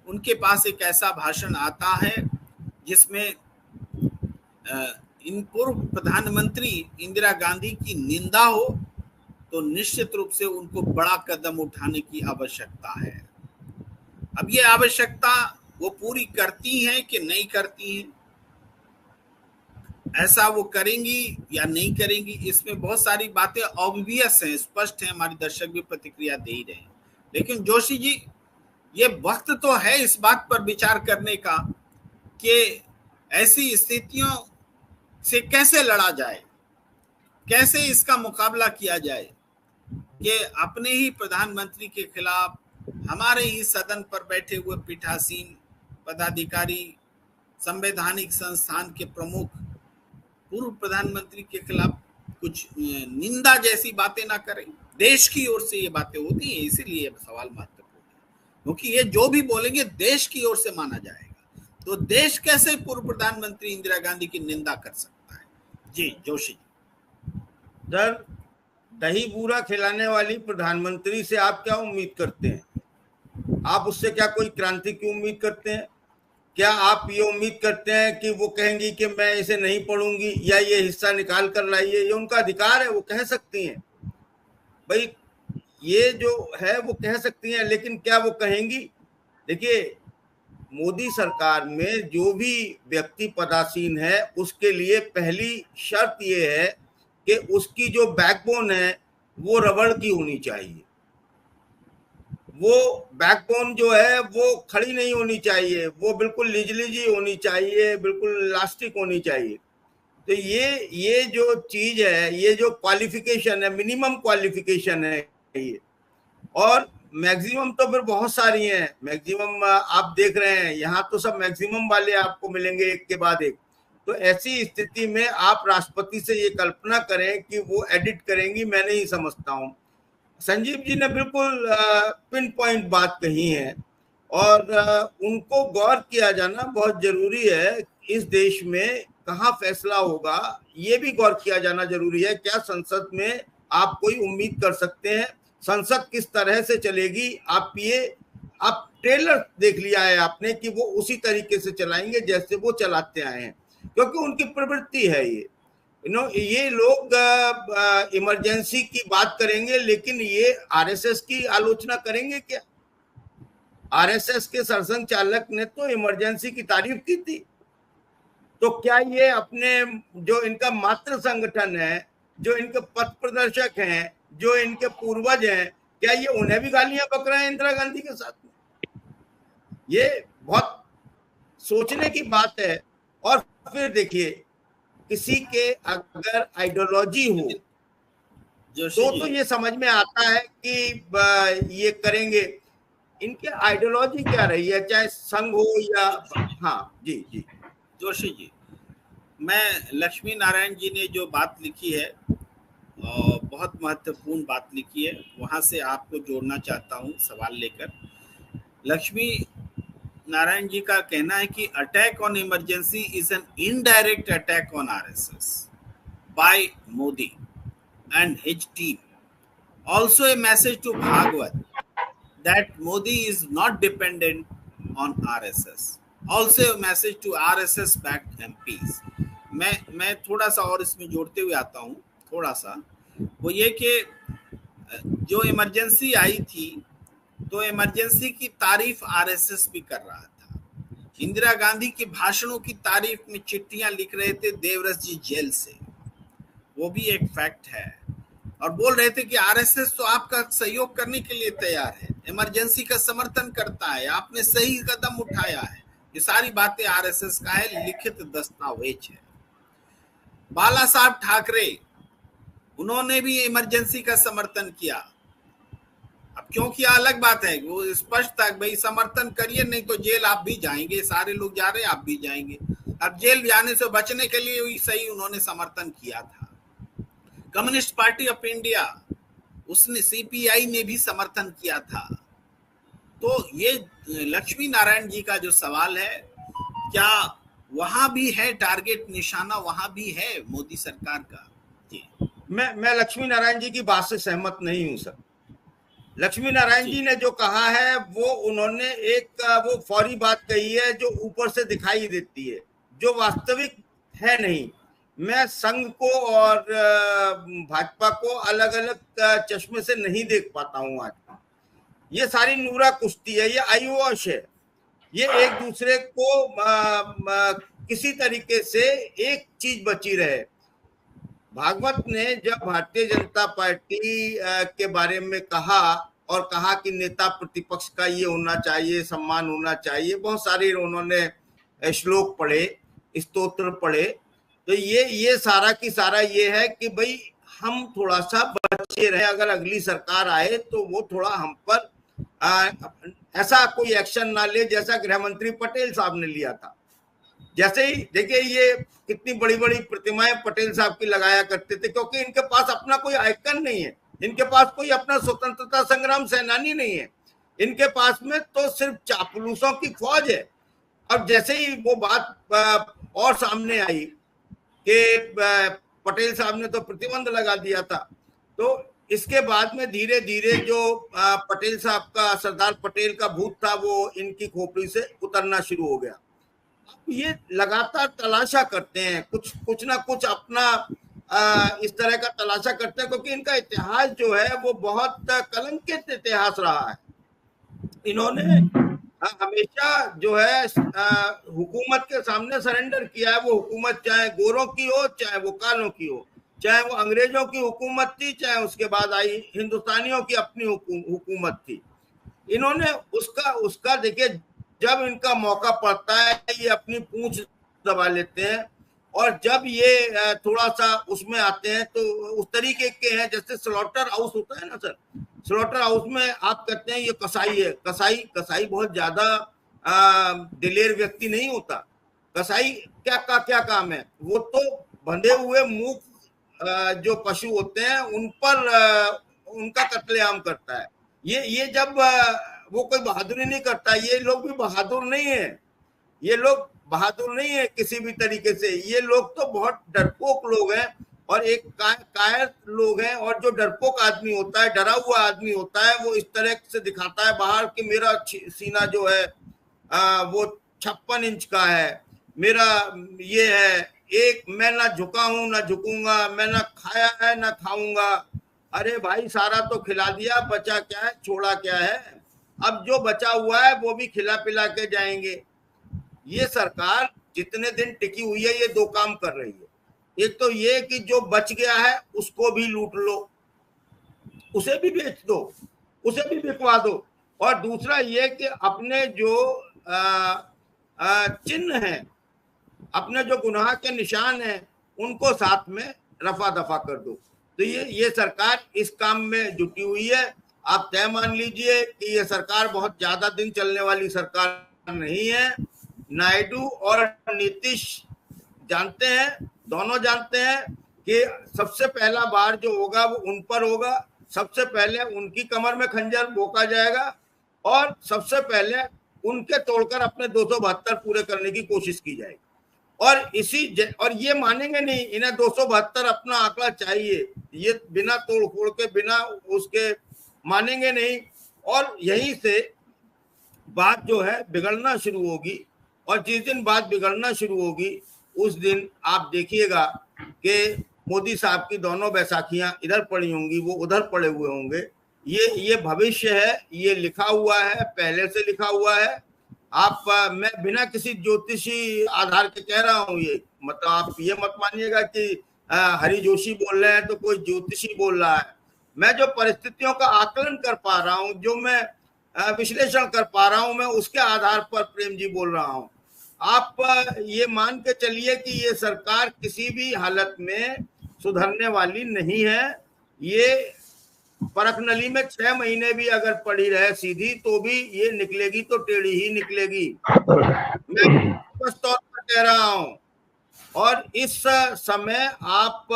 उनके पास एक ऐसा भाषण आता है जिसमें इन पूर्व प्रधानमंत्री इंदिरा गांधी की निंदा हो, तो निश्चित रूप से उनको बड़ा कदम उठाने की आवश्यकता है। अब ये आवश्यकता वो पूरी करती हैं कि नहीं करती हैं, ऐसा वो करेंगी या नहीं करेंगी, इसमें बहुत सारी बातें ऑब्वियस हैं, स्पष्ट हैं, हमारे दर्शक भी प्रतिक्रिया दे ही रहे हैं। लेकिन जोशी जी, ये वक्त तो है इस बात पर विचार करने का कि ऐसी स्थितियों से कैसे लड़ा जाए, कैसे इसका मुकाबला किया जाए कि अपने ही प्रधानमंत्री के खिलाफ हमारे ही सदन पर बैठे हुए पीठासीन पदाधिकारी, संवैधानिक संस्थान के प्रमुख पूर्व प्रधानमंत्री के खिलाफ कुछ निंदा जैसी बातें ना करें। देश की ओर से ये बातें होती हैं, इसीलिए सवाल महत्वपूर्ण है, क्योंकि ये जो भी बोलेंगे देश की ओर से माना जाएगा। तो देश कैसे पूर्व प्रधानमंत्री इंदिरा गांधी की निंदा कर सकता है? जी जोशी सर, दही बूरा खिलाने वाली प्रधानमंत्री से आप क्या उम्मीद करते हैं? आप उससे क्या कोई क्रांति की उम्मीद करते हैं? क्या आप ये उम्मीद करते हैं कि वो कहेंगी कि मैं इसे नहीं पढ़ूंगी या ये हिस्सा निकाल कर लाइए? ये उनका अधिकार है, वो कह सकती हैं भाई, ये जो है वो कह सकती हैं, लेकिन क्या वो कहेंगी? देखिए, मोदी सरकार में जो भी व्यक्ति पदासीन है उसके लिए पहली शर्त ये है कि उसकी जो बैकबोन है वो रबड़ की होनी चाहिए। वो बैकबोन जो है वो खड़ी नहीं होनी चाहिए, वो बिल्कुल लिजलिजी होनी चाहिए, बिल्कुल इलास्टिक होनी चाहिए। तो ये जो चीज है, ये जो क्वालिफिकेशन है, मिनिमम क्वालिफिकेशन है ये, और मैक्सिमम तो फिर बहुत सारी हैं। मैक्सिमम आप देख रहे हैं, यहाँ तो सब मैक्सिमम वाले आपको मिलेंगे एक के बाद एक। तो ऐसी स्थिति में आप राष्ट्रपति से ये कल्पना करें कि वो एडिट करेंगी, मैं नहीं समझता हूँ। संजीव जी ने बिल्कुल पिन पॉइंट बात कही है, और उनको गौर किया जाना बहुत जरूरी है। इस देश में कहाँ फैसला होगा ये भी गौर किया जाना जरूरी है। क्या संसद में आप कोई उम्मीद कर सकते हैं? संसद किस तरह से चलेगी? आप ट्रेलर देख लिया है आपने कि वो उसी तरीके से चलाएंगे जैसे वो चलाते आए हैं, क्योंकि उनकी प्रवृत्ति है ये। ये लोग इमरजेंसी की बात करेंगे, लेकिन ये आरएसएस की आलोचना करेंगे क्या? आरएसएस के सरसंघ चालक ने तो इमरजेंसी की तारीफ की थी। तो क्या ये अपने जो इनका मातृ संगठन है, जो इनके पथ प्रदर्शक हैं, जो इनके पूर्वज हैं, क्या ये उन्हें भी गालियां बक रहे हैं इंदिरा गांधी के साथ में? ये बहुत सोचने की बात है। और फिर देखिए, किसी के अगर आइडियोलॉजी हो तो ये समझ में आता है कि ये करेंगे। इनके आइडियोलॉजी क्या रही है, चाहे संघ हो या हाँ जी जी जोशी जी, मैं लक्ष्मी नारायण जी ने जो बात लिखी है, बहुत महत्वपूर्ण बात लिखी है, वहां से आपको जोड़ना चाहता हूं सवाल लेकर। लक्ष्मी नारायण जी का कहना है कि attack on emergency is an indirect attack on RSS by Modi and his team. Also a message to Bhagwat that Modi is not dependent on RSS. Also a message to RSS backed MPs. मैं थोड़ा सा और इसमें जोड़ते हुए आता हूँ, थोड़ा सा वो ये कि जो इमरजेंसी आई थी तो इमरजेंसी की तारीफ आरएसएस भी कर रहा था। इंदिरा गांधी के भाषणों की तारीफ में चिट्ठियां लिख रहे थे देवरस जी जेल से, वो भी एक फैक्ट है। और बोल रहे थे कि आरएसएस तो आपका सहयोग करने के लिए तैयार है, इमरजेंसी का समर्थन करता है, आपने सही कदम उठाया है। ये सारी बातें आरएसएस का है, लिखित दस्तावेज है। बाला साहब ठाकरे, उन्होंने भी इमरजेंसी का समर्थन किया। अब क्यों किया अलग बात है, वो स्पष्ट था भाई समर्थन करिए, नहीं तो जेल आप भी जाएंगे, सारे लोग जा रहे हैं आप भी जाएंगे। अब जेल जाने से बचने के लिए सही उन्होंने समर्थन किया था। कम्युनिस्ट पार्टी ऑफ इंडिया, उसने सीपीआई ने भी समर्थन किया था। तो ये लक्ष्मी नारायण जी का जो सवाल है, क्या वहां भी है टारगेट, निशाना वहां भी है मोदी सरकार का? जी, मैं लक्ष्मी नारायण जी की बात से सहमत नहीं हूं सर। लक्ष्मी नारायण जी ने जो कहा है वो उन्होंने एक वो फौरी बात कही है जो ऊपर से दिखाई देती है, जो वास्तविक है नहीं। मैं संघ को और भाजपा को अलग अलग चश्मे से नहीं देख पाता हूं आज। ये सारी नूरा कुश्ती है, ये आयुष है, ये एक दूसरे को किसी तरीके से एक चीज बची रहे। भागवत ने जब भारतीय जनता पार्टी के बारे में कहा और कहा कि नेता प्रतिपक्ष का ये होना चाहिए, सम्मान होना चाहिए, बहुत सारे उन्होंने श्लोक पढ़े, स्तोत्र पढ़े, तो ये सारा की सारा ये है कि भाई हम थोड़ा सा बचे रहे, अगर अगली सरकार आए तो वो थोड़ा हम पर ऐसा कोई एक्शन ना ले जैसा गृह मंत्री पटेल साहब ने लिया था। जैसे ही देखिए ये कितनी बड़ी बड़ी प्रतिमाएं पटेल साहब की लगाया करते थे, क्योंकि इनके पास अपना कोई आइकन नहीं है, इनके पास कोई अपना स्वतंत्रता संग्राम सेनानी नहीं है, इनके पास में तो सिर्फ चापलूसों की फौज है। अब जैसे ही वो बात और सामने आई कि पटेल साहब ने तो प्रतिबंध लगा दिया था, तो इसके बाद में धीरे धीरे जो पटेल साहब का, सरदार पटेल का भूत था वो इनकी खोपड़ी से उतरना शुरू हो गया। ये लगातार तलाशा करते हैं, कुछ ना कुछ अपना इस तरह का तलाशा करते हैं, क्योंकि इनका इतिहास जो है वो बहुत कलंकित इतिहास रहा है। इन्होंने हमेशा जो है हुकूमत के सामने सरेंडर किया है, वो हुकूमत चाहे गोरों की हो चाहे वो कालों की हो, चाहे वो अंग्रेजों की हुकूमत थी चाहे उसके बाद आई हिंदुस्तानियों की अपनी हुकूमत थी। इन्होंने उसका देखिए, जब इनका मौका पड़ता है ये अपनी पूंछ दबा लेते हैं, और जब ये थोड़ा सा उसमें आते हैं तो उस तरीके के हैं जैसे स्लॉटर हाउस होता है ना सर, स्लॉटर हाउस में आप कहते हैं ये कसाई है, कसाई बहुत ज्यादा दिलेर व्यक्ति नहीं होता। कसाई क्या काम है, वो तो बंधे हुए मूक जो पशु होते हैं उन पर उनका कत्लेआम करता है। ये जब वो कोई बहादुरी नहीं करता, ये लोग भी बहादुर नहीं है, ये लोग बहादुर नहीं है किसी भी तरीके से, ये लोग तो बहुत डरपोक लोग हैं और एक कायर लोग हैं। और जो डरपोक आदमी होता है, डरा हुआ आदमी होता है, वो इस तरह से दिखाता है बाहर कि मेरा सीना जो है वो 56 इंच का है, मेरा ये है, एक मैं ना झुका हूं ना झुकूंगा, मैं ना खाया है ना खाऊंगा। अरे भाई सारा तो खिला दिया, बचा क्या है, छोड़ा क्या है, अब जो बचा हुआ है वो भी खिला पिला के जाएंगे। ये सरकार जितने दिन टिकी हुई है ये दो काम कर रही है। एक तो ये कि जो बच गया है उसको भी लूट लो, उसे भी बेच दो, उसे भी बिकवा दो, और दूसरा ये कि अपने जो चिन्ह हैं, अपने जो गुनाह के निशान हैं, उनको साथ में रफा दफा कर दो। तो ये सरकार इस काम में जुटी हुई है। आप तय मान लीजिए कि ये सरकार बहुत ज्यादा दिन चलने वाली सरकार नहीं है। नायडू और नीतीश जानते हैं, दोनों जानते हैं कि सबसे पहला बार जो होगा वो उन पर होगा, सबसे पहले उनकी कमर में खंजर भोंका जाएगा और सबसे पहले उनके तोड़कर अपने 272 पूरे करने की कोशिश की जाएगी। और ये मानेंगे नहीं, इन्हें 272 अपना आंकड़ा चाहिए, ये बिना तोड़ फोड़ के बिना उसके मानेंगे नहीं। और यहीं से बात जो है बिगड़ना शुरू होगी, और जिस दिन बात बिगड़ना शुरू होगी उस दिन आप देखिएगा कि मोदी साहब की दोनों बैसाखियां इधर पड़ी होंगी, वो उधर पड़े हुए होंगे। ये भविष्य है, ये लिखा हुआ है, पहले से लिखा हुआ है। मैं बिना किसी ज्योतिषी आधार के कह रहा हूँ, ये मतलब आप ये मत मानिएगा कि हरि जोशी बोल रहे हैं तो कोई ज्योतिषी बोल रहा है। मैं जो परिस्थितियों का आकलन कर पा रहा हूँ, जो मैं विश्लेषण कर पा रहा हूँ, मैं उसके आधार पर प्रेम जी बोल रहा हूँ। आप ये मान के चलिए कि ये सरकार किसी भी हालत में सुधरने वाली नहीं है। ये परखनली में 6 महीने भी अगर पड़ी रहे सीधी तो भी ये निकलेगी तो टेढ़ी ही निकलेगी, मैं बस तौर पर कह रहा हूं। और इस समय आप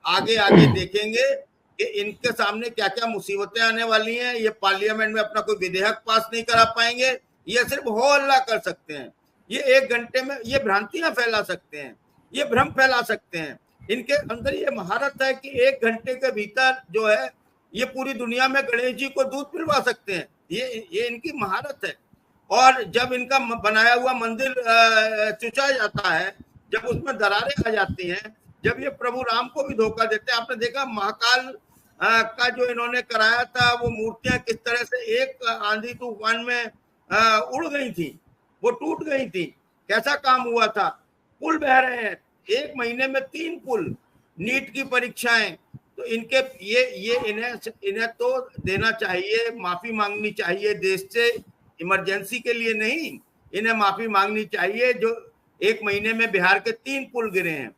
आगे आगे देखेंगे कि इनके सामने क्या क्या मुसीबतें आने वाली हैं। ये पार्लियामेंट में अपना कोई विधेयक पास नहीं करा पाएंगे, ये सिर्फ हो हल्ला कर सकते हैं, ये 1 घंटे में ये भ्रांतियां फैला सकते हैं, ये भ्रम फैला सकते हैं। इनके अंदर ये महारत है कि 1 घंटे के भीतर जो है ये पूरी दुनिया में गणेश जी को दूध पिलवा सकते हैं, ये इनकी महारत है। और जब इनका बनाया हुआ मंदिर चुचा जाता है, जब उसमें दरारें आ जाती हैं, जब ये प्रभु राम को भी धोखा देते हैं। आपने देखा महाकाल का जो इन्होंने कराया था, वो मूर्तियां किस तरह से एक आंधी तूफान में उड़ गई थी, वो टूट गई थी। कैसा काम हुआ था? पुल बह रहे हैं, 1 महीने में 3 पुल, नीट की परीक्षाएं। तो इनके ये इन्हें तो देना चाहिए, माफी मांगनी चाहिए देश से, इमरजेंसी के लिए नहीं, इन्हें माफी मांगनी चाहिए। जो 1 महीने में बिहार के 3 पुल गिरे हैं,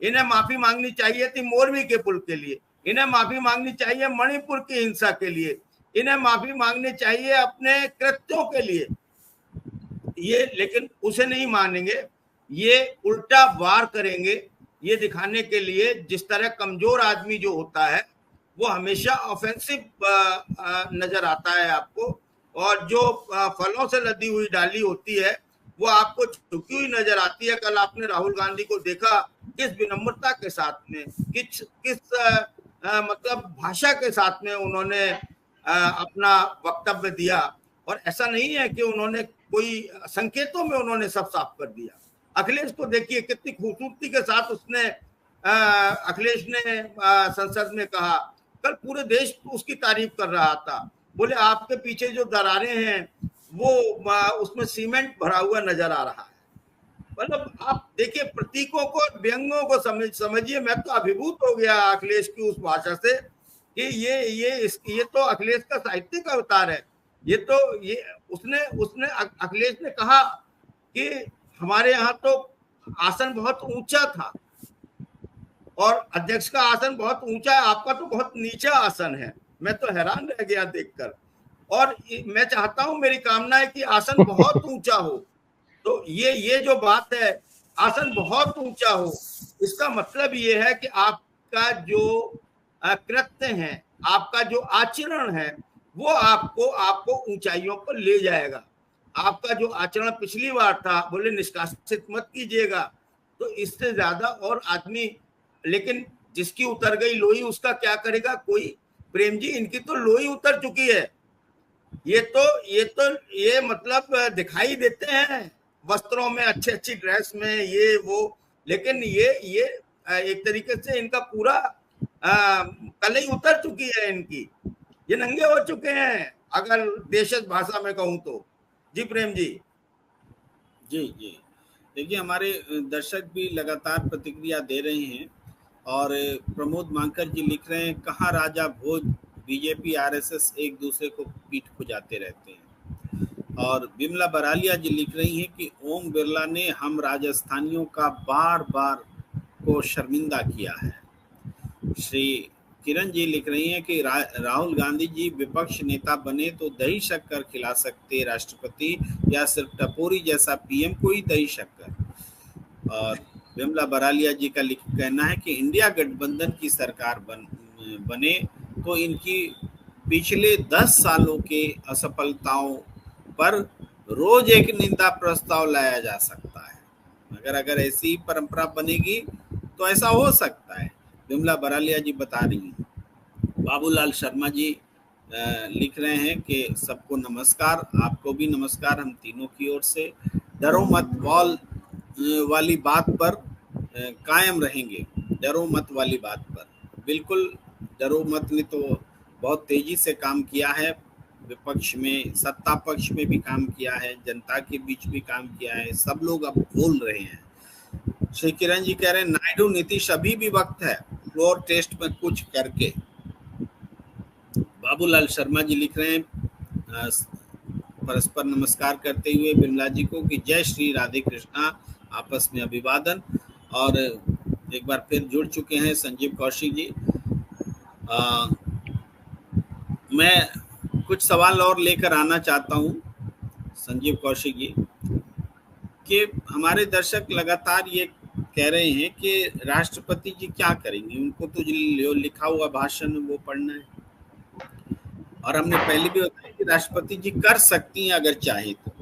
इन्हें माफी मांगनी चाहिए थी मोरवी के पुल के लिए, इन्हें माफी मांगनी चाहिए मणिपुर की हिंसा के लिए, इन्हें माफी मांगनी चाहिए अपने कृत्यों के लिए। ये लेकिन उसे नहीं मानेंगे, ये उल्टा वार करेंगे, ये दिखाने के लिए जिस तरह कमजोर आदमी जो होता है वो हमेशा ऑफेंसिव नजर आता है आपको, और जो फलों से लदी हुई डाली होती है वो आपको झुकी हुई नजर आती है। कल आपने राहुल गांधी को देखा किस विनम्रता के साथ में, किस मतलब भाषा के साथ में उन्होंने अपना वक्तव्य दिया। और ऐसा नहीं है कि उन्होंने कोई संकेतों में उन्होंने सब साफ कर दिया। अखिलेश को देखिए कितनी खूबसूरती के साथ उसने अखिलेश ने संसद में कहा, कल पूरे देश उसकी तारीफ कर रहा था। बोले आपके पीछे जो दरारें हैं वो उसमें सीमेंट भरा हुआ नजर आ रहा है। मतलब आप देखिए प्रतीकों को, व्यंगों को समझिए। मैं तो अभिभूत हो गया अखिलेश की उस भाषा से कि ये तो अखिलेश का साहित्यिक अवतार है। ये उसने अखिलेश ने कहा कि हमारे यहाँ तो आसन बहुत ऊंचा था और अध्यक्ष का आसन बहुत ऊंचा है, आपका तो बहुत नीचा आसन है। मैं तो हैरान रह गया देखकर, और मैं चाहता हूं, मेरी कामना है कि आसन बहुत ऊंचा हो। तो ये जो बात है, आसन बहुत ऊंचा हो, इसका मतलब ये है कि आपका जो कृत्य है, आपका जो आचरण है, वो आपको ऊंचाइयों पर ले जाएगा। आपका जो आचरण पिछली बार था, बोले निष्कासित मत कीजिएगा, तो इससे ज्यादा और आदमी, लेकिन जिसकी उतर गई लोई उसका क्या करेगा कोई। प्रेम जी, इनकी तो लोई उतर चुकी है। ये मतलब दिखाई देते हैं वस्त्रों में, अच्छी ड्रेस में, ये वो, लेकिन ये एक तरीके से इनका पूरा कलई उतर चुकी है इनकी, ये नंगे हो चुके हैं अगर देशज भाषा में कहूं तो। जी प्रेम जी। जी देखिए, हमारे दर्शक भी लगातार प्रतिक्रिया दे रहे हैं, और प्रमोद मांकर जी लिख रहे हैं, कहाँ राजा भोज, बीजेपी आरएसएस एक दूसरे को पीठ खुजाते रहते हैं। और बिमला बरालिया जी लिख रही हैं कि ओम बिरला ने हम राजस्थानियों का बार बार को शर्मिंदा किया है। श्री किरण जी लिख रही हैं कि राहुल गांधी जी विपक्ष नेता बने तो दही शक्कर खिला सकते राष्ट्रपति, या सिर्फ टपोरी जैसा पीएम को ही दही शक्कर। और विमला बरालिया जी का कहना है कि इंडिया गठबंधन की सरकार बने तो इनकी पिछले 10 सालों के असफलताओं पर रोज एक निंदा प्रस्ताव लाया जा सकता है। अगर ऐसी परंपरा बनेगी तो ऐसा हो सकता है, विमला बरालिया जी बता रही हैं। बाबूलाल शर्मा जी लिख रहे हैं कि सबको नमस्कार, आपको भी नमस्कार हम तीनों की ओर से। डरो मत वाली बात पर कायम रहेंगे, डरो मत वाली बात पर बिल्कुल। डरो मत ने तो बहुत तेजी से काम किया है, विपक्ष में, सत्ता पक्ष में भी काम किया है, जनता के बीच भी काम किया है, सब लोग अब बोल रहे हैं। श्री किरण जी कह रहे हैं नायडू नीतीश अभी भी वक्त है फ्लोर टेस्ट में कुछ करके। बाबूलाल शर्मा जी लिख रहे हैं परस्पर नमस्कार करते हुए बिमला जी को कि जय श्री राधे कृष्णा, आपस में अभिवादन। और एक बार फिर जुड़ चुके हैं संजीव कौशिक जी। मैं कुछ सवाल और लेकर आना चाहता हूं संजीव कौशिक जी कि हमारे दर्शक लगातार ये कह रहे हैं कि राष्ट्रपति जी क्या करेंगे, उनको तो जो लिखा हुआ भाषण वो पढ़ना है। और हमने पहले भी बताया कि राष्ट्रपति जी कर सकती हैं अगर चाहे तो,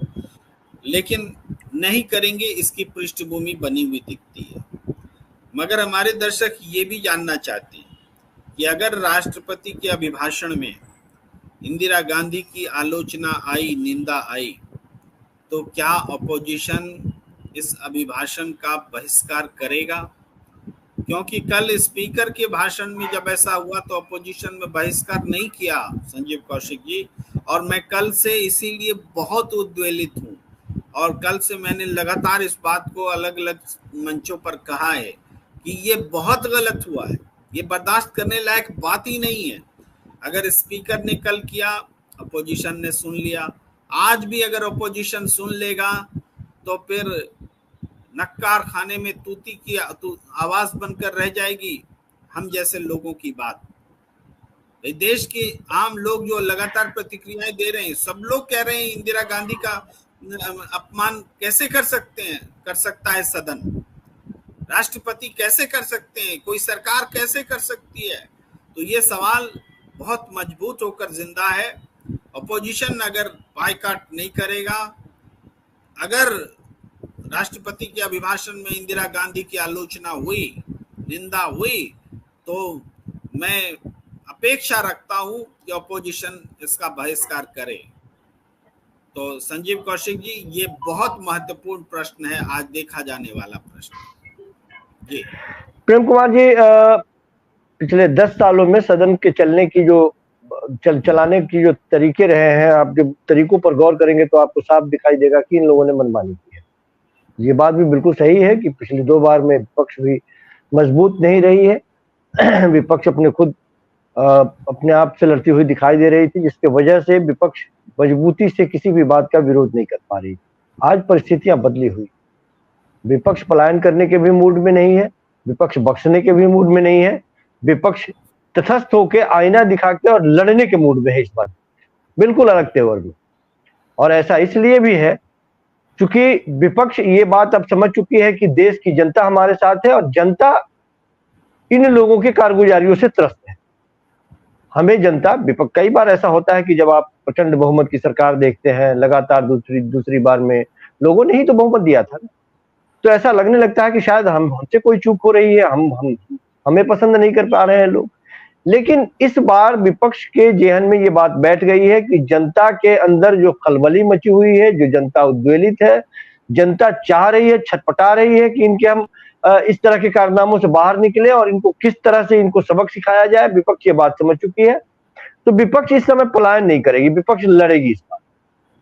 लेकिन नहीं करेंगे इसकी पृष्ठभूमि बनी हुई दिखती है। मगर हमारे दर्शक ये भी जानना चाहते हैं कि अगर राष्ट्रपति के अभिभाषण में इंदिरा गांधी की आलोचना आई, निंदा आई, तो क्या अपोजिशन इस अभिभाषण का बहिष्कार करेगा? क्योंकि कल स्पीकर के भाषण में जब ऐसा हुआ तो अपोजिशन में बहिष्कार नहीं किया संजीव कौशिक जी। और मैं कल से इसीलिए बहुत उद्वेलित हूँ, और कल से मैंने लगातार इस बात को अलग अलग मंचों पर कहा है कि ये बहुत गलत हुआ है, ये बर्दाश्त करने लायक बात ही नहीं है। अगर स्पीकर ने कल किया, अपोजिशन ने सुन लिया, आज भी अगर अपोजिशन सुन लेगा तो फिर नक्कार खाने में तूती की आवाज बनकर रह जाएगी हम जैसे लोगों की बात। देश के आम लोग जो लगातार प्रतिक्रियाएं दे रहे हैं, सब लोग कह रहे हैं इंदिरा गांधी का अपमान कैसे कर सकता है सदन, राष्ट्रपति कैसे कर सकते हैं, कोई सरकार कैसे कर सकती है। तो ये सवाल बहुत मजबूत होकर जिंदा है। अपोजिशन अगर बायकॉट नहीं करेगा, अगर राष्ट्रपति के अभिभाषण में इंदिरा गांधी की आलोचना हुई, निंदा हुई, तो मैं अपेक्षा रखता हूं कि अपोजिशन इसका बहिष्कार करे। तो संजीव कौशिक जी, ये बहुत महत्वपूर्ण प्रश्न है, आज देखा जाने वाला प्रश्न जी। प्रेम कुमार जी, पिछले 10 सालों में सदन के चलने की जो चलाने की जो तरीके रहे हैं, आप जब तरीकों पर गौर करेंगे तो आपको साफ दिखाई देगा कि इन लोगों ने मनमानी की है। ये बात भी बिल्कुल सही है कि पिछली 2 बार में विपक्ष भी मजबूत नहीं रही है। विपक्ष अपने आप से लड़ती हुई दिखाई दे रही थी, जिसके वजह से विपक्ष मजबूती से किसी भी बात का विरोध नहीं कर पा रही। आज परिस्थितियां बदली हुई, विपक्ष पलायन करने के भी मूड में नहीं है, विपक्ष बख्शने के भी मूड में नहीं है, विपक्ष तटस्थ होकर आईना दिखा के और लड़ने के मूड में है। इस बार बिल्कुल अलग तेवर में, और ऐसा इसलिए भी है क्योंकि विपक्ष ये बात अब समझ चुकी है कि देश की जनता हमारे साथ है और जनता इन लोगों की कारगुजारियों से त्रस्त है। हमें जनता, विपक्ष, कई बार ऐसा होता है कि जब आप प्रचंड बहुमत की सरकार देखते हैं लगातार दूसरी बार में, लोगों ने ही तो बहुमत दिया था, तो ऐसा लगने लगता है कि शायद हमसे कोई चूक हो रही है, हमें पसंद नहीं कर पा रहे हैं लोग। लेकिन इस बार विपक्ष के जेहन में ये बात बैठ गई है कि जनता के अंदर जो खलबली मची हुई है, जो जनता उद्वेलित है, जनता चाह रही है, छटपटा रही है कि इनके हम इस तरह के कारनामों से बाहर निकले और इनको किस तरह से इनको सबक सिखाया जाए। विपक्ष ये बात समझ चुकी है, तो विपक्ष इस समय पलायन नहीं करेगी, विपक्ष लड़ेगी इस बार,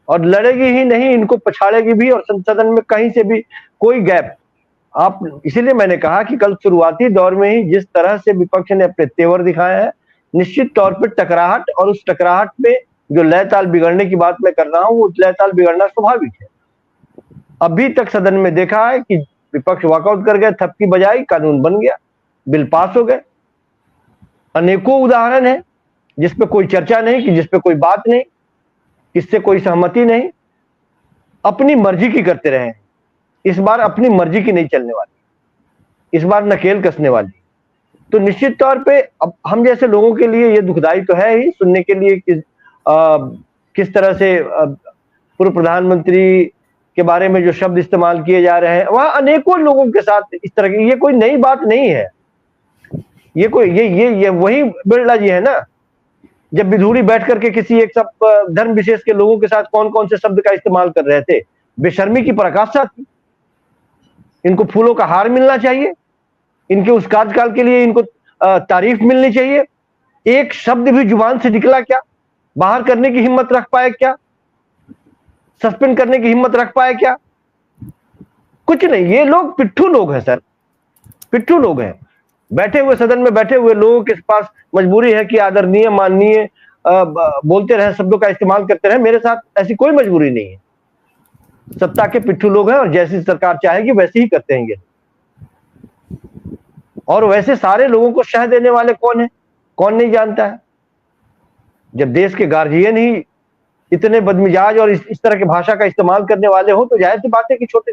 और लड़ेगी ही नहीं, इनको पछाड़ेगी भी। और सदन में कहीं से भी कोई गैप, इसीलिए मैंने कहा कि कल शुरुआती दौर में ही जिस तरह से विपक्ष ने अपने तेवर दिखाए हैं, निश्चित तौर पर टकराहट, और उस टकराहट में जो लय ताल बिगड़ने की बात मैं कर रहा हूं, वो लय ताल बिगड़ना स्वाभाविक है। अभी तक सदन में देखा है कि विपक्ष वॉकआउट कर गए, थपकी बजाई, कानून बन गया, बिल पास हो गए। अनेकों उदाहरण है जिसपे कोई चर्चा नहीं, कि जिसपे कोई बात नहीं, किससे कोई सहमति नहीं, अपनी मर्जी की करते रहे। इस बार अपनी मर्जी की नहीं चलने वाली। इस बार नकेल कसने वाली। तो निश्चित तौर पे अब हम जैसे लोगों के लिए ये दुखदाई तो है ही सुनने के लिए कि किस तरह से पूर्व प्रधानमंत्री के बारे में जो शब्द इस्तेमाल किए जा रहे हैं, वहां अनेकों लोगों के साथ इस तरह की, ये कोई नई बात नहीं है। ये कोई ये वही बिरला जी है ना, जब विधूड़ी बैठ करके किसी एक सब धर्म विशेष के लोगों के साथ कौन कौन से शब्द का इस्तेमाल कर रहे थे। बेशर्मी की पराकाष्ठा थी। इनको फूलों का हार मिलना चाहिए, इनके उस कार्यकाल के लिए इनको तारीफ मिलनी चाहिए। एक शब्द भी जुबान से निकला क्या? बाहर करने की हिम्मत रख पाए क्या? सस्पेंड करने की हिम्मत रख पाए क्या? कुछ नहीं। ये लोग पिट्ठू लोग हैं सर, पिट्ठू लोग हैं। बैठे हुए सदन में बैठे हुए लोगों के पास मजबूरी है कि आदरणीय माननीय बोलते रहे, शब्दों का इस्तेमाल करते रहे। मेरे साथ ऐसी कोई मजबूरी नहीं है। सत्ता के पिट्ठू लोग हैं और जैसी सरकार चाहेगी वैसे ही करते हैं ये। और वैसे सारे लोगों को शह देने वाले कौन है? कौन नहीं जानता है? जब देश के गार्जियन ही इतने बदमिजाज और इस तरह की भाषा का इस्तेमाल करने वाले हो, तो जाहिर सी बात है कि छोटे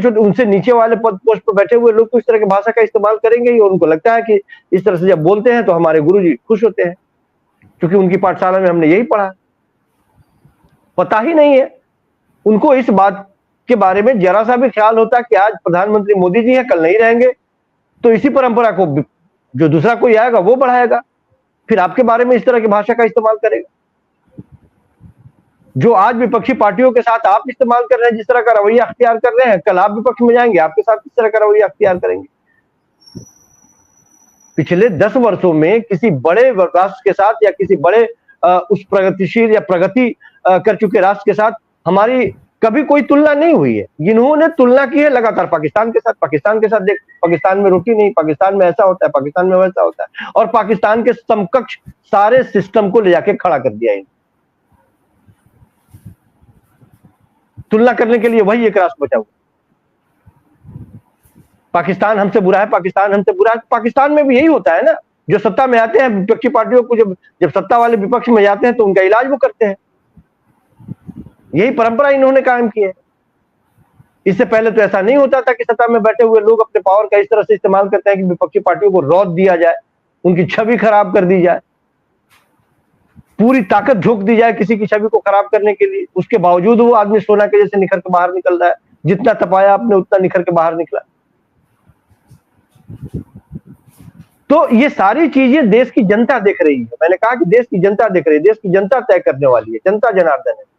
छोटे उनसे नीचे वाले पद पोस्ट पर बैठे हुए लोग तो इस तरह की भाषा का इस्तेमाल करेंगे ही। और उनको लगता है कि इस तरह से जब बोलते हैं तो हमारे गुरुजी खुश होते हैं, क्योंकि उनकी पाठशाला में हमने यही पढ़ा। पता ही नहीं है उनको इस बात के बारे में जरा सा भी ख्याल होता कि आज प्रधानमंत्री मोदी जी हैं, कल नहीं रहेंगे, तो इसी परंपरा को जो दूसरा कोई आएगा वो बढ़ाएगा, फिर आपके बारे में इस तरह की भाषा का इस्तेमाल करेगा। जो आज विपक्षी पार्टियों के साथ आप इस्तेमाल कर रहे हैं, जिस तरह का रवैया अख्तियार कर रहे हैं, कल आप विपक्ष में जाएंगे, आपके साथ इस तरह का रवैया अख्तियार करेंगे। पिछले 10 वर्षों में किसी बड़े राष्ट्र के साथ या किसी बड़े उस प्रगतिशील या प्रगति कर चुके राष्ट्र के साथ हमारी कभी कोई तुलना नहीं हुई है। जिन्होंने तुलना की है लगातार पाकिस्तान के साथ देख, पाकिस्तान में रोटी नहीं, पाकिस्तान में ऐसा होता है, पाकिस्तान में वैसा होता है, और पाकिस्तान के समकक्ष सारे सिस्टम को ले जाके खड़ा कर दिया है। तुलना करने के लिए वही एक राष्ट्र बचा हुआ। पाकिस्तान हमसे बुरा है, पाकिस्तान हमसे बुरा है। पाकिस्तान में भी यही होता है ना, जो सत्ता में आते हैं विपक्षी पार्टियों को, जब सत्ता वाले विपक्ष में जाते हैं तो उनका इलाज वो करते हैं। यही परंपरा इन्होंने कायम की है। इससे पहले तो ऐसा नहीं होता था कि सत्ता में बैठे हुए लोग अपने पावर का इस तरह से इस्तेमाल करते हैं कि विपक्षी पार्टियों को रौंद दिया जाए, उनकी छवि खराब कर दी जाए, पूरी ताकत झोंक दी जाए किसी की छवि को खराब करने के लिए। उसके बावजूद वो आदमी सोना के जैसे निखर के बाहर निकल रहा है। जितना तपाया आपने उतना निखर के बाहर निकला। तो ये सारी चीजें देश की जनता देख रही है। मैंने कहा कि देश की जनता देख रही है, देश की जनता तय करने वाली है। जनता जनार्दन है।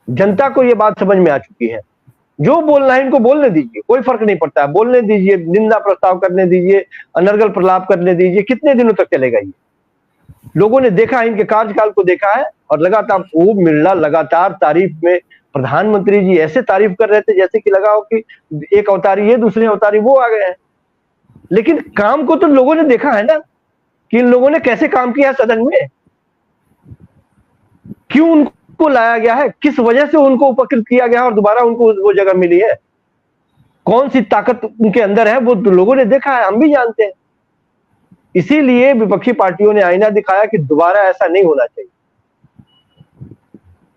जनता को ये बात समझ में आ चुकी है। जो बोलना है इनको बोलने दीजिए, कोई फर्क नहीं पड़ता है। बोलने दीजिए, निंदा प्रस्ताव करने दीजिए, अनर्गल प्रलाप करने दीजिए। कितने दिनों तक चलेगा ये? लोगों ने देखा है, इनके कार्यकाल को देखा है, और लगातार खूब मिलना, लगातार तारीफ में। प्रधानमंत्री जी ऐसे तारीफ कर रहे थे जैसे कि लगा हो कि एक अवतारी ये, दूसरे अवतारी वो आ गए हैं। लेकिन काम को तो लोगों ने देखा है ना कि इन लोगों ने कैसे काम किया सदन में, क्यों उनको लाया गया है, किस वजह से उनको उपकृत किया गया और दोबारा उनको वो जगह मिली है, कौन सी ताकत उनके अंदर है, वो लोगों ने देखा है, हम भी जानते हैं। इसीलिए विपक्षी पार्टियों ने आईना दिखाया कि दोबारा ऐसा नहीं होना चाहिए।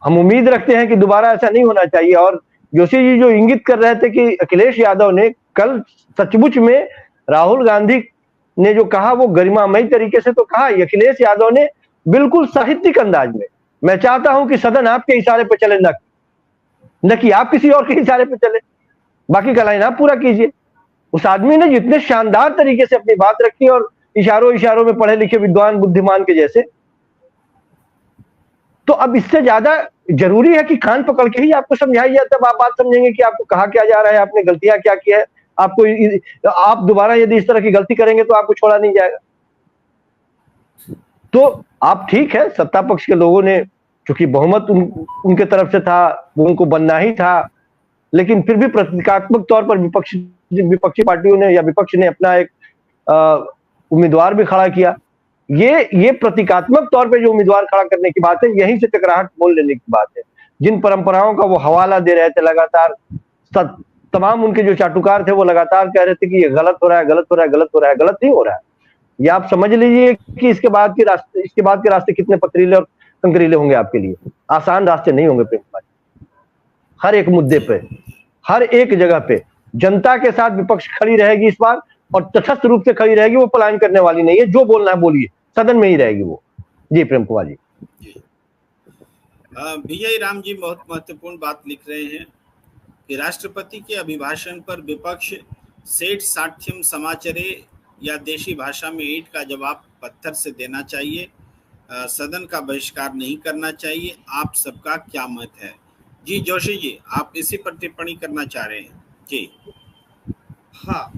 हम उम्मीद रखते हैं कि दोबारा ऐसा नहीं होना चाहिए। और जोशी जी जो इंगित कर रहे थे कि अखिलेश यादव ने कल सचमुच में राहुल गांधी ने जो कहा वो गरिमामयी तरीके से तो कहा। अखिलेश यादव ने बिल्कुल साहित्यिक अंदाज में, मैं चाहता हूं कि सदन आपके इशारे पर चले, न कि आप किसी और के इशारे पर चले, बाकी का लाइन आप पूरा कीजिए। उस आदमी ने जितने शानदार तरीके से अपनी बात रखी, और इशारों में पढ़े लिखे विद्वान बुद्धिमान के जैसे। तो अब इससे ज्यादा जरूरी है कि कान पकड़ के ही आपको समझाई जाए, तब आप बात समझेंगे कि आपको कहा क्या जा रहा है, आपने गलतियां क्या की है। आप दोबारा यदि इस तरह की गलती करेंगे तो आपको छोड़ा नहीं जाएगा। तो आप ठीक है, सत्ता पक्ष के लोगों ने, चूंकि बहुमत उनके तरफ से था, वो उनको बनना ही था, लेकिन फिर भी प्रतीकात्मक तौर पर विपक्षी पार्टियों ने या विपक्ष ने अपना एक उम्मीदवार भी खड़ा किया। ये प्रतीकात्मक तौर पे जो उम्मीदवार खड़ा करने की बात है, यहीं से टकराहट बोल लेने की बात है। जिन परंपराओं का वो हवाला दे रहे थे लगातार, तमाम उनके जो चाटुकार थे वो लगातार कह रहे थे कि ये गलत हो रहा है, गलत हो रहा है, गलत हो रहा है। गलत नहीं हो रहा है। ये आप समझ लीजिए कि इसके बाद के रास्ते कितने पथरीले और कंकरीले होंगे आपके लिए। आसान रास्ते नहीं होंगे प्रेम कुमार। हर एक मुद्दे पे, हर एक जगह पे जनता के साथ विपक्ष खड़ी रहेगी इस बार, और तटस्थ रूप से खड़ी रहेगी, वो पलायन करने वाली नहीं है। जो बोलना है बोलिए, सदन में ही रहेगी वो। जी प्रेम कुमार जी। विजय राम जी बहुत महत्वपूर्ण बात लिख रहे हैं कि राष्ट्रपति के अभिभाषण पर विपक्ष सेठ साठ्यम समाचरे या देशी भाषा में ईंट का जवाब पत्थर से देना चाहिए, सदन का बहिष्कार नहीं करना चाहिए। आप सबका क्या मत है? जी जोशी जी, आप इसी पर टिप्पणी करना चाह रहे हैं? जी हाँ,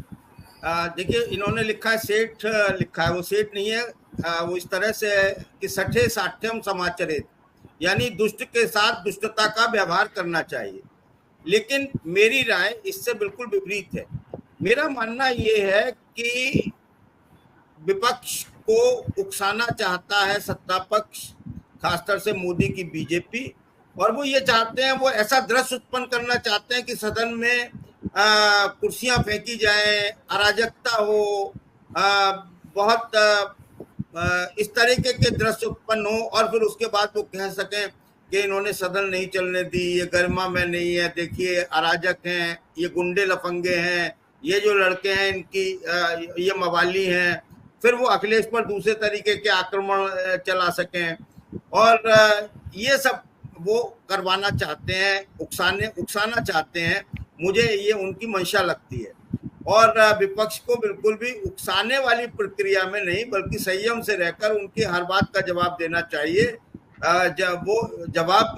देखिए इन्होंने लिखा है सेठ, लिखा है, वो सेठ नहीं है, वो इस तरह से है कि सठे साठ्यम समाचरित, यानी दुष्ट के साथ दुष्टता का व्यवहार करना चाहिए। लेकिन मेरी राय इससे बिल्कुल विपरीत है। मेरा मानना ये है कि विपक्ष को उकसाना चाहता है सत्ता पक्ष, खासकर से मोदी की बीजेपी, और वो ये चाहते हैं, वो ऐसा दृश्य उत्पन्न करना चाहते हैं कि सदन में कुर्सियां फेंकी जाए, अराजकता हो, बहुत इस तरीके के दृश्य उत्पन्न हो, और फिर उसके बाद वो कह सकें कि इन्होंने सदन नहीं चलने दी, ये गरिमा में नहीं है, देखिए अराजक हैं, ये गुंडे लफंगे हैं, ये जो लड़के हैं इनकी ये मवाली हैं। फिर वो अखिलेश पर दूसरे तरीके के आक्रमण चला सकें, और ये सब वो करवाना चाहते हैं, उकसाना चाहते हैं। मुझे ये उनकी मंशा लगती है, और विपक्ष को बिल्कुल भी उकसाने वाली प्रक्रिया में नहीं, बल्कि संयम से रहकर उनकी हर बात का जवाब देना चाहिए। जब वो जवाब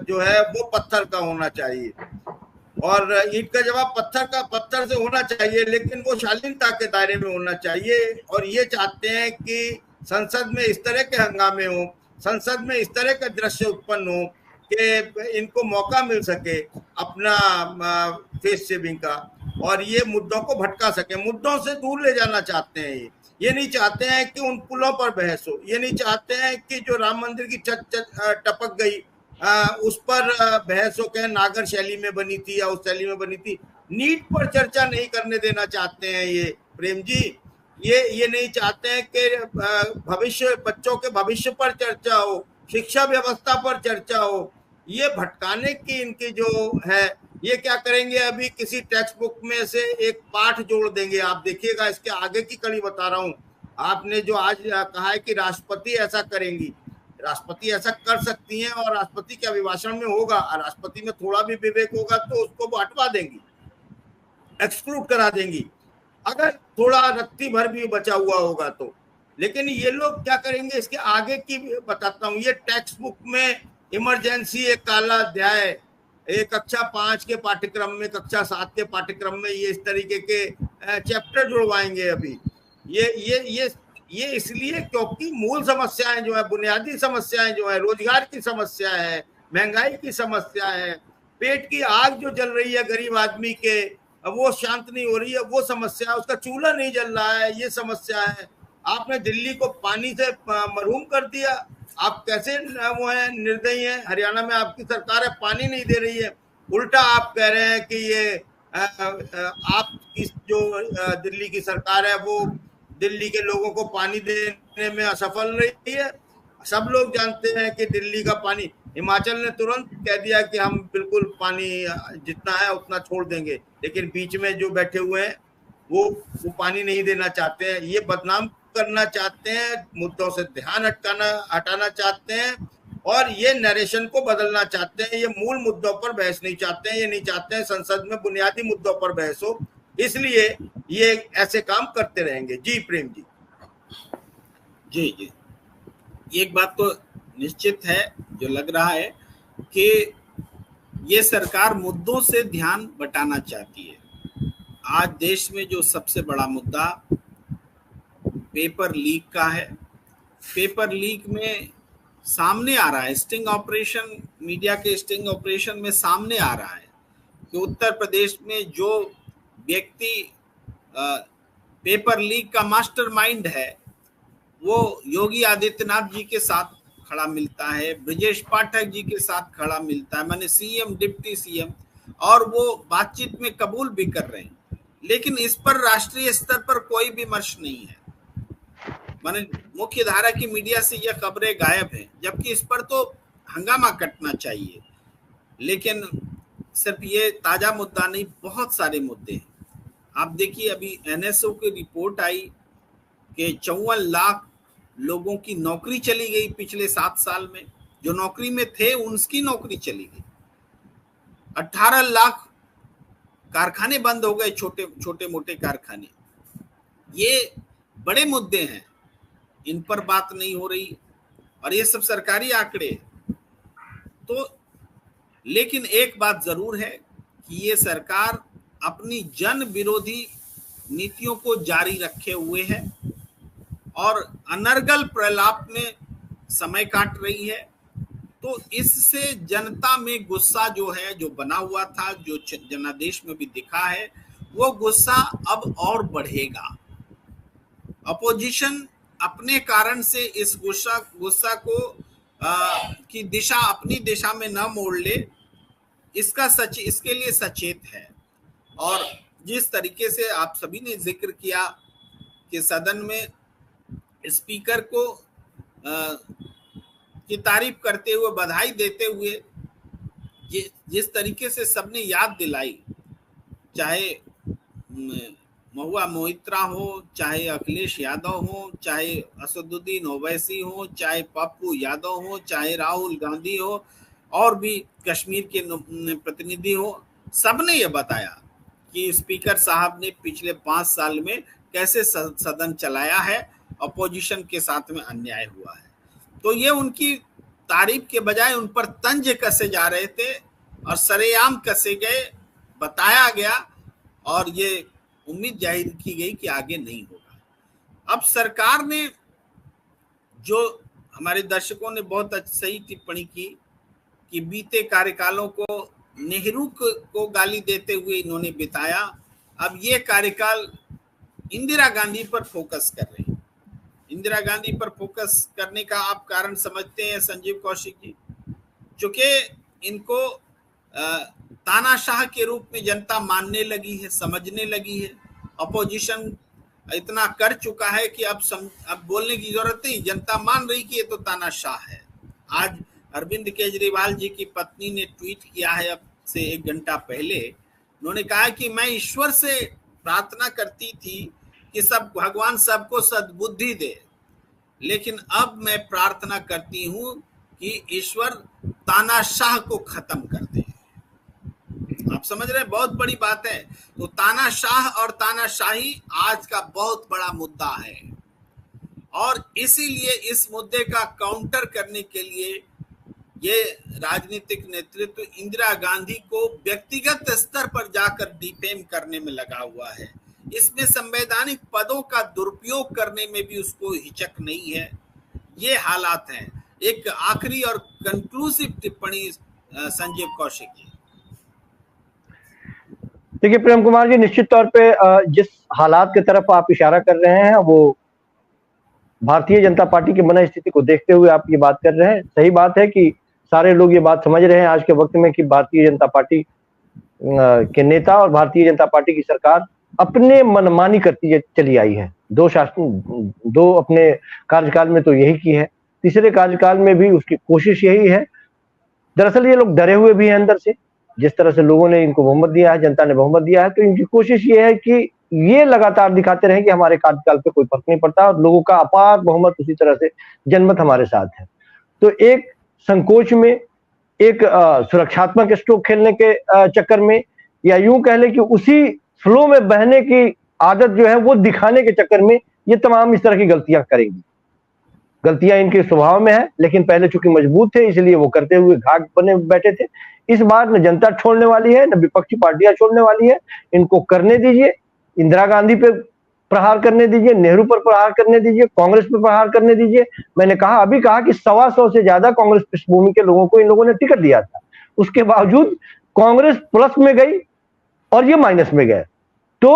जो है वो पत्थर का होना चाहिए, और ईंट का जवाब पत्थर से होना चाहिए, लेकिन वो शालीनता के दायरे में होना चाहिए। और ये चाहते हैं कि संसद में इस तरह के हंगामे हो, संसद में इस तरह का दृश्य उत्पन्न हो कि इनको मौका मिल सके अपना फेस सेविंग का, और ये मुद्दों को भटका सके, मुद्दों से दूर ले जाना चाहते हैं। ये नहीं चाहते हैं कि उन पुलों पर बहस हो, ये नहीं चाहते हैं कि जो राम मंदिर की छत टपक गई उस पर बहस हो, कहें नागर शैली में बनी थी या उस शैली में बनी थी। नीट पर चर्चा नहीं करने देना चाहते हैं ये प्रेम जी। ये नहीं चाहते हैं कि भविष्य, बच्चों के भविष्य पर चर्चा हो, शिक्षा व्यवस्था पर चर्चा हो। ये भटकाने की इनकी जो है, ये क्या करेंगे, अभी किसी टेक्स्ट बुक में से एक पाठ जोड़ देंगे। आप देखिएगा, इसके आगे की कड़ी बता रहा हूँ। आपने जो आज कहा है कि राष्ट्रपति ऐसा करेंगी, राष्ट्रपति ऐसा कर सकती हैं, और राष्ट्रपति के अभिभाषण में होगा, राष्ट्रपति में थोड़ा भी विवेक होगा तो उसको वो हटवा देंगी, एक्सक्लूड करा देंगी, अगर थोड़ा रत्ती भर भी बचा हुआ होगा तो। लेकिन ये लोग क्या करेंगे, इसके आगे की बताता हूँ। ये टेक्स्ट बुक में इमरजेंसी एक काला अध्याय, एक कक्षा 5 के पाठ्यक्रम में, कक्षा 7 के पाठ्यक्रम में ये इस तरीके के चैप्टर जुड़वाएंगे अभी। ये इसलिए क्योंकि मूल समस्याएं जो है, बुनियादी समस्याएं जो है, रोजगार की समस्या है, महंगाई की समस्या है, पेट की आग जो जल रही है गरीब आदमी के, वो शांत नहीं हो रही है, वो समस्या है। उसका चूल्हा नहीं जल रहा है, ये समस्या है। आपने दिल्ली को पानी से महरूम कर दिया। आप कैसे वो है, निर्दयी है। हरियाणा में आपकी सरकार है, पानी नहीं दे रही है। उल्टा आप कह रहे हैं कि ये आपकी जो दिल्ली की सरकार है वो दिल्ली के लोगों को पानी देने में असफल रही है। सब लोग जानते हैं कि दिल्ली का पानी, हिमाचल ने तुरंत कह दिया कि हम बिल्कुल पानी जितना है उतना छोड़ देंगे, लेकिन बीच में जो बैठे हुए हैं वो पानी नहीं देना चाहते हैं। ये बदनाम करना चाहते हैं, मुद्दों से ध्यान हटाना चाहते हैं, और ये नरेशन को बदलना चाहते हैं। ये मूल मुद्दों पर बहस नहीं चाहते हैं। ये नहीं चाहते हैं संसद में बुनियादी मुद्दों पर बहस हो, इसलिए ये ऐसे काम करते रहेंगे। जी प्रेम जी। जी एक बात तो निश्चित है, जो लग रहा है कि ये सरकार मुद्दों से ध्यान बटाना चाहती है। आज देश में जो सबसे बड़ा मुद्दा पेपर लीक का है, पेपर लीक में सामने आ रहा है, स्टिंग ऑपरेशन, मीडिया के स्टिंग ऑपरेशन में सामने आ रहा है कि उत्तर प्रदेश में जो व्यक्ति पेपर लीक का मास्टरमाइंड है वो योगी आदित्यनाथ जी के साथ खड़ा मिलता है, ब्रजेश पाठक जी के साथ खड़ा मिलता है, माने सीएम, डिप्टी सीएम, और वो बातचीत में कबूल भी कर रहे हैं। लेकिन इस पर राष्ट्रीय स्तर पर कोई विमर्श नहीं है, माने मुख्य धारा की मीडिया से यह खबरें गायब हैं, जबकि इस पर तो हंगामा कटना चाहिए। लेकिन सिर्फ ये ताजा मुद्दा नहीं, बहुत सारे मुद्दे हैं। आप देखिए, अभी एनएसओ की रिपोर्ट आई कि 54 लाख लोगों की नौकरी चली गई पिछले 7 साल में। जो नौकरी में थे उनकी नौकरी चली गई। 18 लाख कारखाने बंद हो गए, छोटे मोटे कारखाने। ये बड़े मुद्दे हैं, इन पर बात नहीं हो रही, और ये सब सरकारी आंकड़े। तो लेकिन एक बात जरूर है कि ये सरकार अपनी जन विरोधी नीतियों को जारी रखे हुए है और अनर्गल प्रलाप में समय काट रही है। तो इससे जनता में गुस्सा जो है, जो बना हुआ था, जो जनादेश में भी दिखा है, वो गुस्सा अब और बढ़ेगा। अपोजिशन अपने कारण से इस गुस्सा को की दिशा अपनी दिशा में न मोड़ ले, इसके लिए सचेत है। और जिस तरीके से आप सभी ने जिक्र किया कि सदन में स्पीकर को की तारीफ करते हुए, बधाई देते हुए जिस तरीके से सबने याद दिलाई, चाहे महुआ मोइत्रा हो, चाहे अखिलेश यादव हो, चाहे असदुद्दीन ओवैसी हो, चाहे पप्पू यादव हो, चाहे राहुल गांधी हो, और भी कश्मीर के प्रतिनिधि हो, सबने ये बताया कि स्पीकर साहब ने पिछले 5 साल में कैसे सदन चलाया है, अपोजिशन के साथ में अन्याय हुआ है। तो ये उनकी तारीफ के बजाय उन पर तंज कसे जा रहे थे और सरेआम कसे गए, बताया गया, और ये उम्मीद जाहिर की गई कि आगे नहीं होगा। अब सरकार ने, जो हमारे दर्शकों ने बहुत सही टिप्पणी की कि बीते कार्यकालों को नेहरू को गाली देते हुए इन्होंने बिताया, अब ये कार्यकाल इंदिरा गांधी पर फोकस कर रहे हैं। इंदिरा गांधी पर फोकस करने का आप कारण समझते हैं संजीव कौशिक जी? चूंकि इनको तानाशाह के रूप में जनता मानने लगी है, समझने लगी है। अपोजिशन इतना कर चुका है कि अब बोलने की जरूरत नहीं, जनता मान रही कि ये तो तानाशाह है। आज अरविंद केजरीवाल जी की पत्नी ने ट्वीट किया है अब से 1 घंटा पहले, उन्होंने कहा कि मैं ईश्वर से प्रार्थना करती थी कि भगवान सबको सद्बुद्धि दे, लेकिन अब मैं प्रार्थना करती हूं कि ईश्वर तानाशाह को खत्म कर दे। आप समझ रहे हैं, बहुत बड़ी बात है। तो तानाशाह और तानाशाही आज का बहुत बड़ा मुद्दा है, और इसीलिए इस मुद्दे का काउंटर करने के लिए ये राजनीतिक नेतृत्व इंदिरा गांधी को व्यक्तिगत स्तर पर जाकर डिफेम करने में लगा हुआ है। इसमें संवैधानिक पदों का दुरुपयोग करने में भी उसको हिचक नहीं है। ये हालात हैं। एक आखिरी और कंक्लूसिव टिप्पणी संजीव कौशिक जी। देखिए प्रेम कुमार जी, निश्चित तौर पे जिस हालात की तरफ आप इशारा कर रहे हैं वो भारतीय जनता पार्टी की मन स्थिति को देखते हुए आप ये बात कर रहे हैं। सही बात है कि सारे लोग ये बात समझ रहे हैं आज के वक्त में कि भारतीय जनता पार्टी के नेता और भारतीय जनता पार्टी की सरकार अपने मनमानी करती चली आई है। 2 अपने कार्यकाल में तो यही की है, तीसरे कार्यकाल में भी उसकी कोशिश यही है। दरअसल ये लोग डरे हुए भी हैं अंदर से, जिस तरह से लोगों ने इनको बहुमत दिया है, जनता ने बहुमत दिया है, तो इनकी कोशिश ये है कि ये लगातार दिखाते रहे कि हमारे कार्यकाल पे कोई फर्क नहीं पड़ता और लोगों का अपार बहुमत उसी तरह से जनमत हमारे साथ है। तो एक संकोच में, एक सुरक्षात्मक स्ट्रोक खेलने के चक्कर में, या यूं कह ले कि उसी फ्लो में बहने की आदत जो है वो दिखाने के चक्कर में ये तमाम इस तरह की गलतियां करेंगी। गलतियां इनके स्वभाव में है, लेकिन पहले चूंकि मजबूत थे इसलिए वो करते हुए घाट बने बैठे थे। इस बार न जनता छोड़ने वाली है, न विपक्षी पार्टियां छोड़ने वाली है। इनको करने दीजिए, इंदिरा गांधी पे प्रहार करने दीजिए, नेहरू पर प्रहार करने दीजिए, कांग्रेस पर प्रहार करने दीजिए। मैंने अभी कहा कि 125 से ज्यादा कांग्रेस पृष्ठभूमि के लोगों को इन लोगों ने टिकट दिया था, उसके बावजूद कांग्रेस प्लस में गई और ये माइनस में गए। तो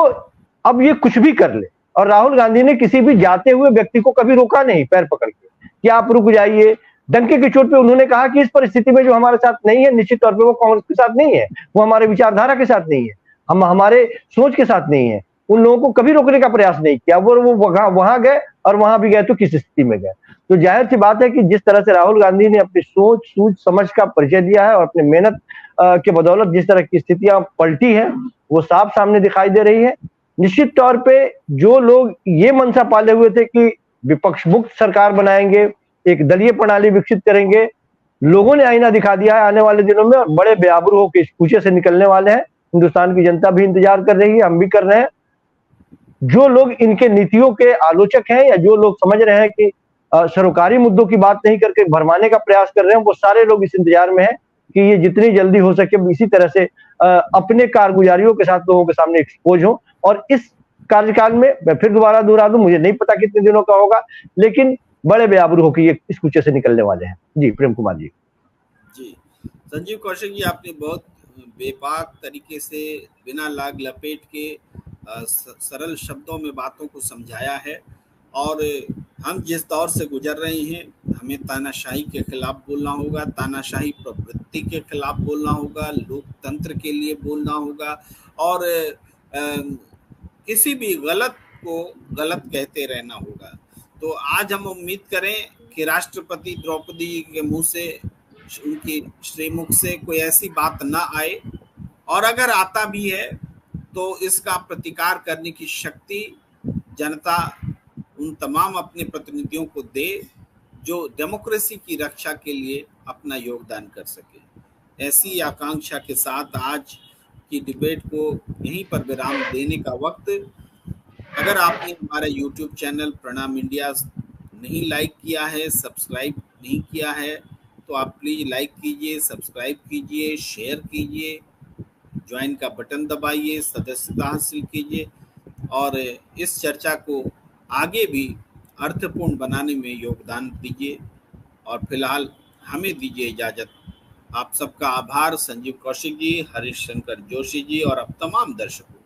अब ये कुछ भी कर ले, और राहुल गांधी ने किसी भी जाते हुए व्यक्ति को कभी रोका नहीं पैर पकड़ के कि आप रुक जाइए। डंके की चोट पे उन्होंने कहा कि इस परिस्थिति में जो हमारे साथ नहीं है, निश्चित तौर पे वो कांग्रेस के साथ नहीं है, वो हमारे विचारधारा के साथ नहीं है, हम हमारे सोच के साथ नहीं है। उन लोगों को कभी रोकने का प्रयास नहीं किया। वो वहां गए, और वहां भी गए तो किस स्थिति में गए। तो जाहिर सी बात है कि जिस तरह से राहुल गांधी ने अपनी सोच सूझ समझ का परिचय दिया है और अपनी मेहनत के बदौलत जिस तरह की स्थितियां पलटी है वो साफ सामने दिखाई दे रही है। निश्चित तौर पे जो लोग ये मनसा पाले हुए थे कि विपक्ष मुक्त सरकार बनाएंगे, एक दलीय प्रणाली विकसित करेंगे, लोगों ने आईना दिखा दिया है आने वाले दिनों में और बड़े बेआबरू होकर इस कूचे से निकलने वाले हैं। हिंदुस्तान की जनता भी इंतजार कर रही है, हम भी कर रहे हैं। जो लोग इनके नीतियों के आलोचक हैं या जो लोग समझ रहे हैं कि सरोकारी मुद्दों की बात नहीं करके भरमाने का प्रयास कर रहे हैं, वो सारे लोग इस इंतजार में हैं कि ये जितनी जल्दी हो सके इसी तरह से अपने कारगुजारियों के साथ लोगों के सामने एक्सपोज हो। और इस कार्यकाल में मैं फिर दोबारा दोहरा दूं, मुझे नहीं पता कितने दिनों का होगा, लेकिन बड़े बेआबरू होकर ये इस कूचे से निकलने वाले हैं। जी प्रेम कुमार जी। जी संजीव कौशिक जी, आपने बहुत बेबाक तरीके से बिना लाग लपेट के सरल शब्दों में बातों को समझाया है। और हम जिस दौर से गुजर रहे हैं, हमें तानाशाही के खिलाफ बोलना होगा, तानाशाही प्रवृत्ति के खिलाफ बोलना होगा, लोकतंत्र के लिए बोलना होगा और किसी भी गलत को गलत कहते रहना होगा। तो आज हम उम्मीद करें कि राष्ट्रपति द्रौपदी जी के मुंह से, उनकी श्रीमुख से कोई ऐसी बात ना आए, और अगर आता भी है तो इसका प्रतिकार करने की शक्ति जनता उन तमाम अपने प्रतिनिधियों को दे जो डेमोक्रेसी की रक्षा के लिए अपना योगदान कर सके। ऐसी आकांक्षा के साथ आज की डिबेट को यहीं पर विराम देने का वक्त। अगर आपने हमारा YouTube चैनल प्रणाम इंडिया नहीं लाइक किया है, सब्सक्राइब नहीं किया है, तो आप प्लीज लाइक कीजिए, सब्सक्राइब कीजिए, शेयर कीजिए, ज्वाइन का बटन दबाइए, सदस्यता हासिल कीजिए और इस चर्चा को आगे भी अर्थपूर्ण बनाने में योगदान दीजिए। और फिलहाल हमें दीजिए इजाजत। आप सबका आभार। संजीव कौशिक जी, हरीश शंकर जोशी जी और अब तमाम दर्शकों।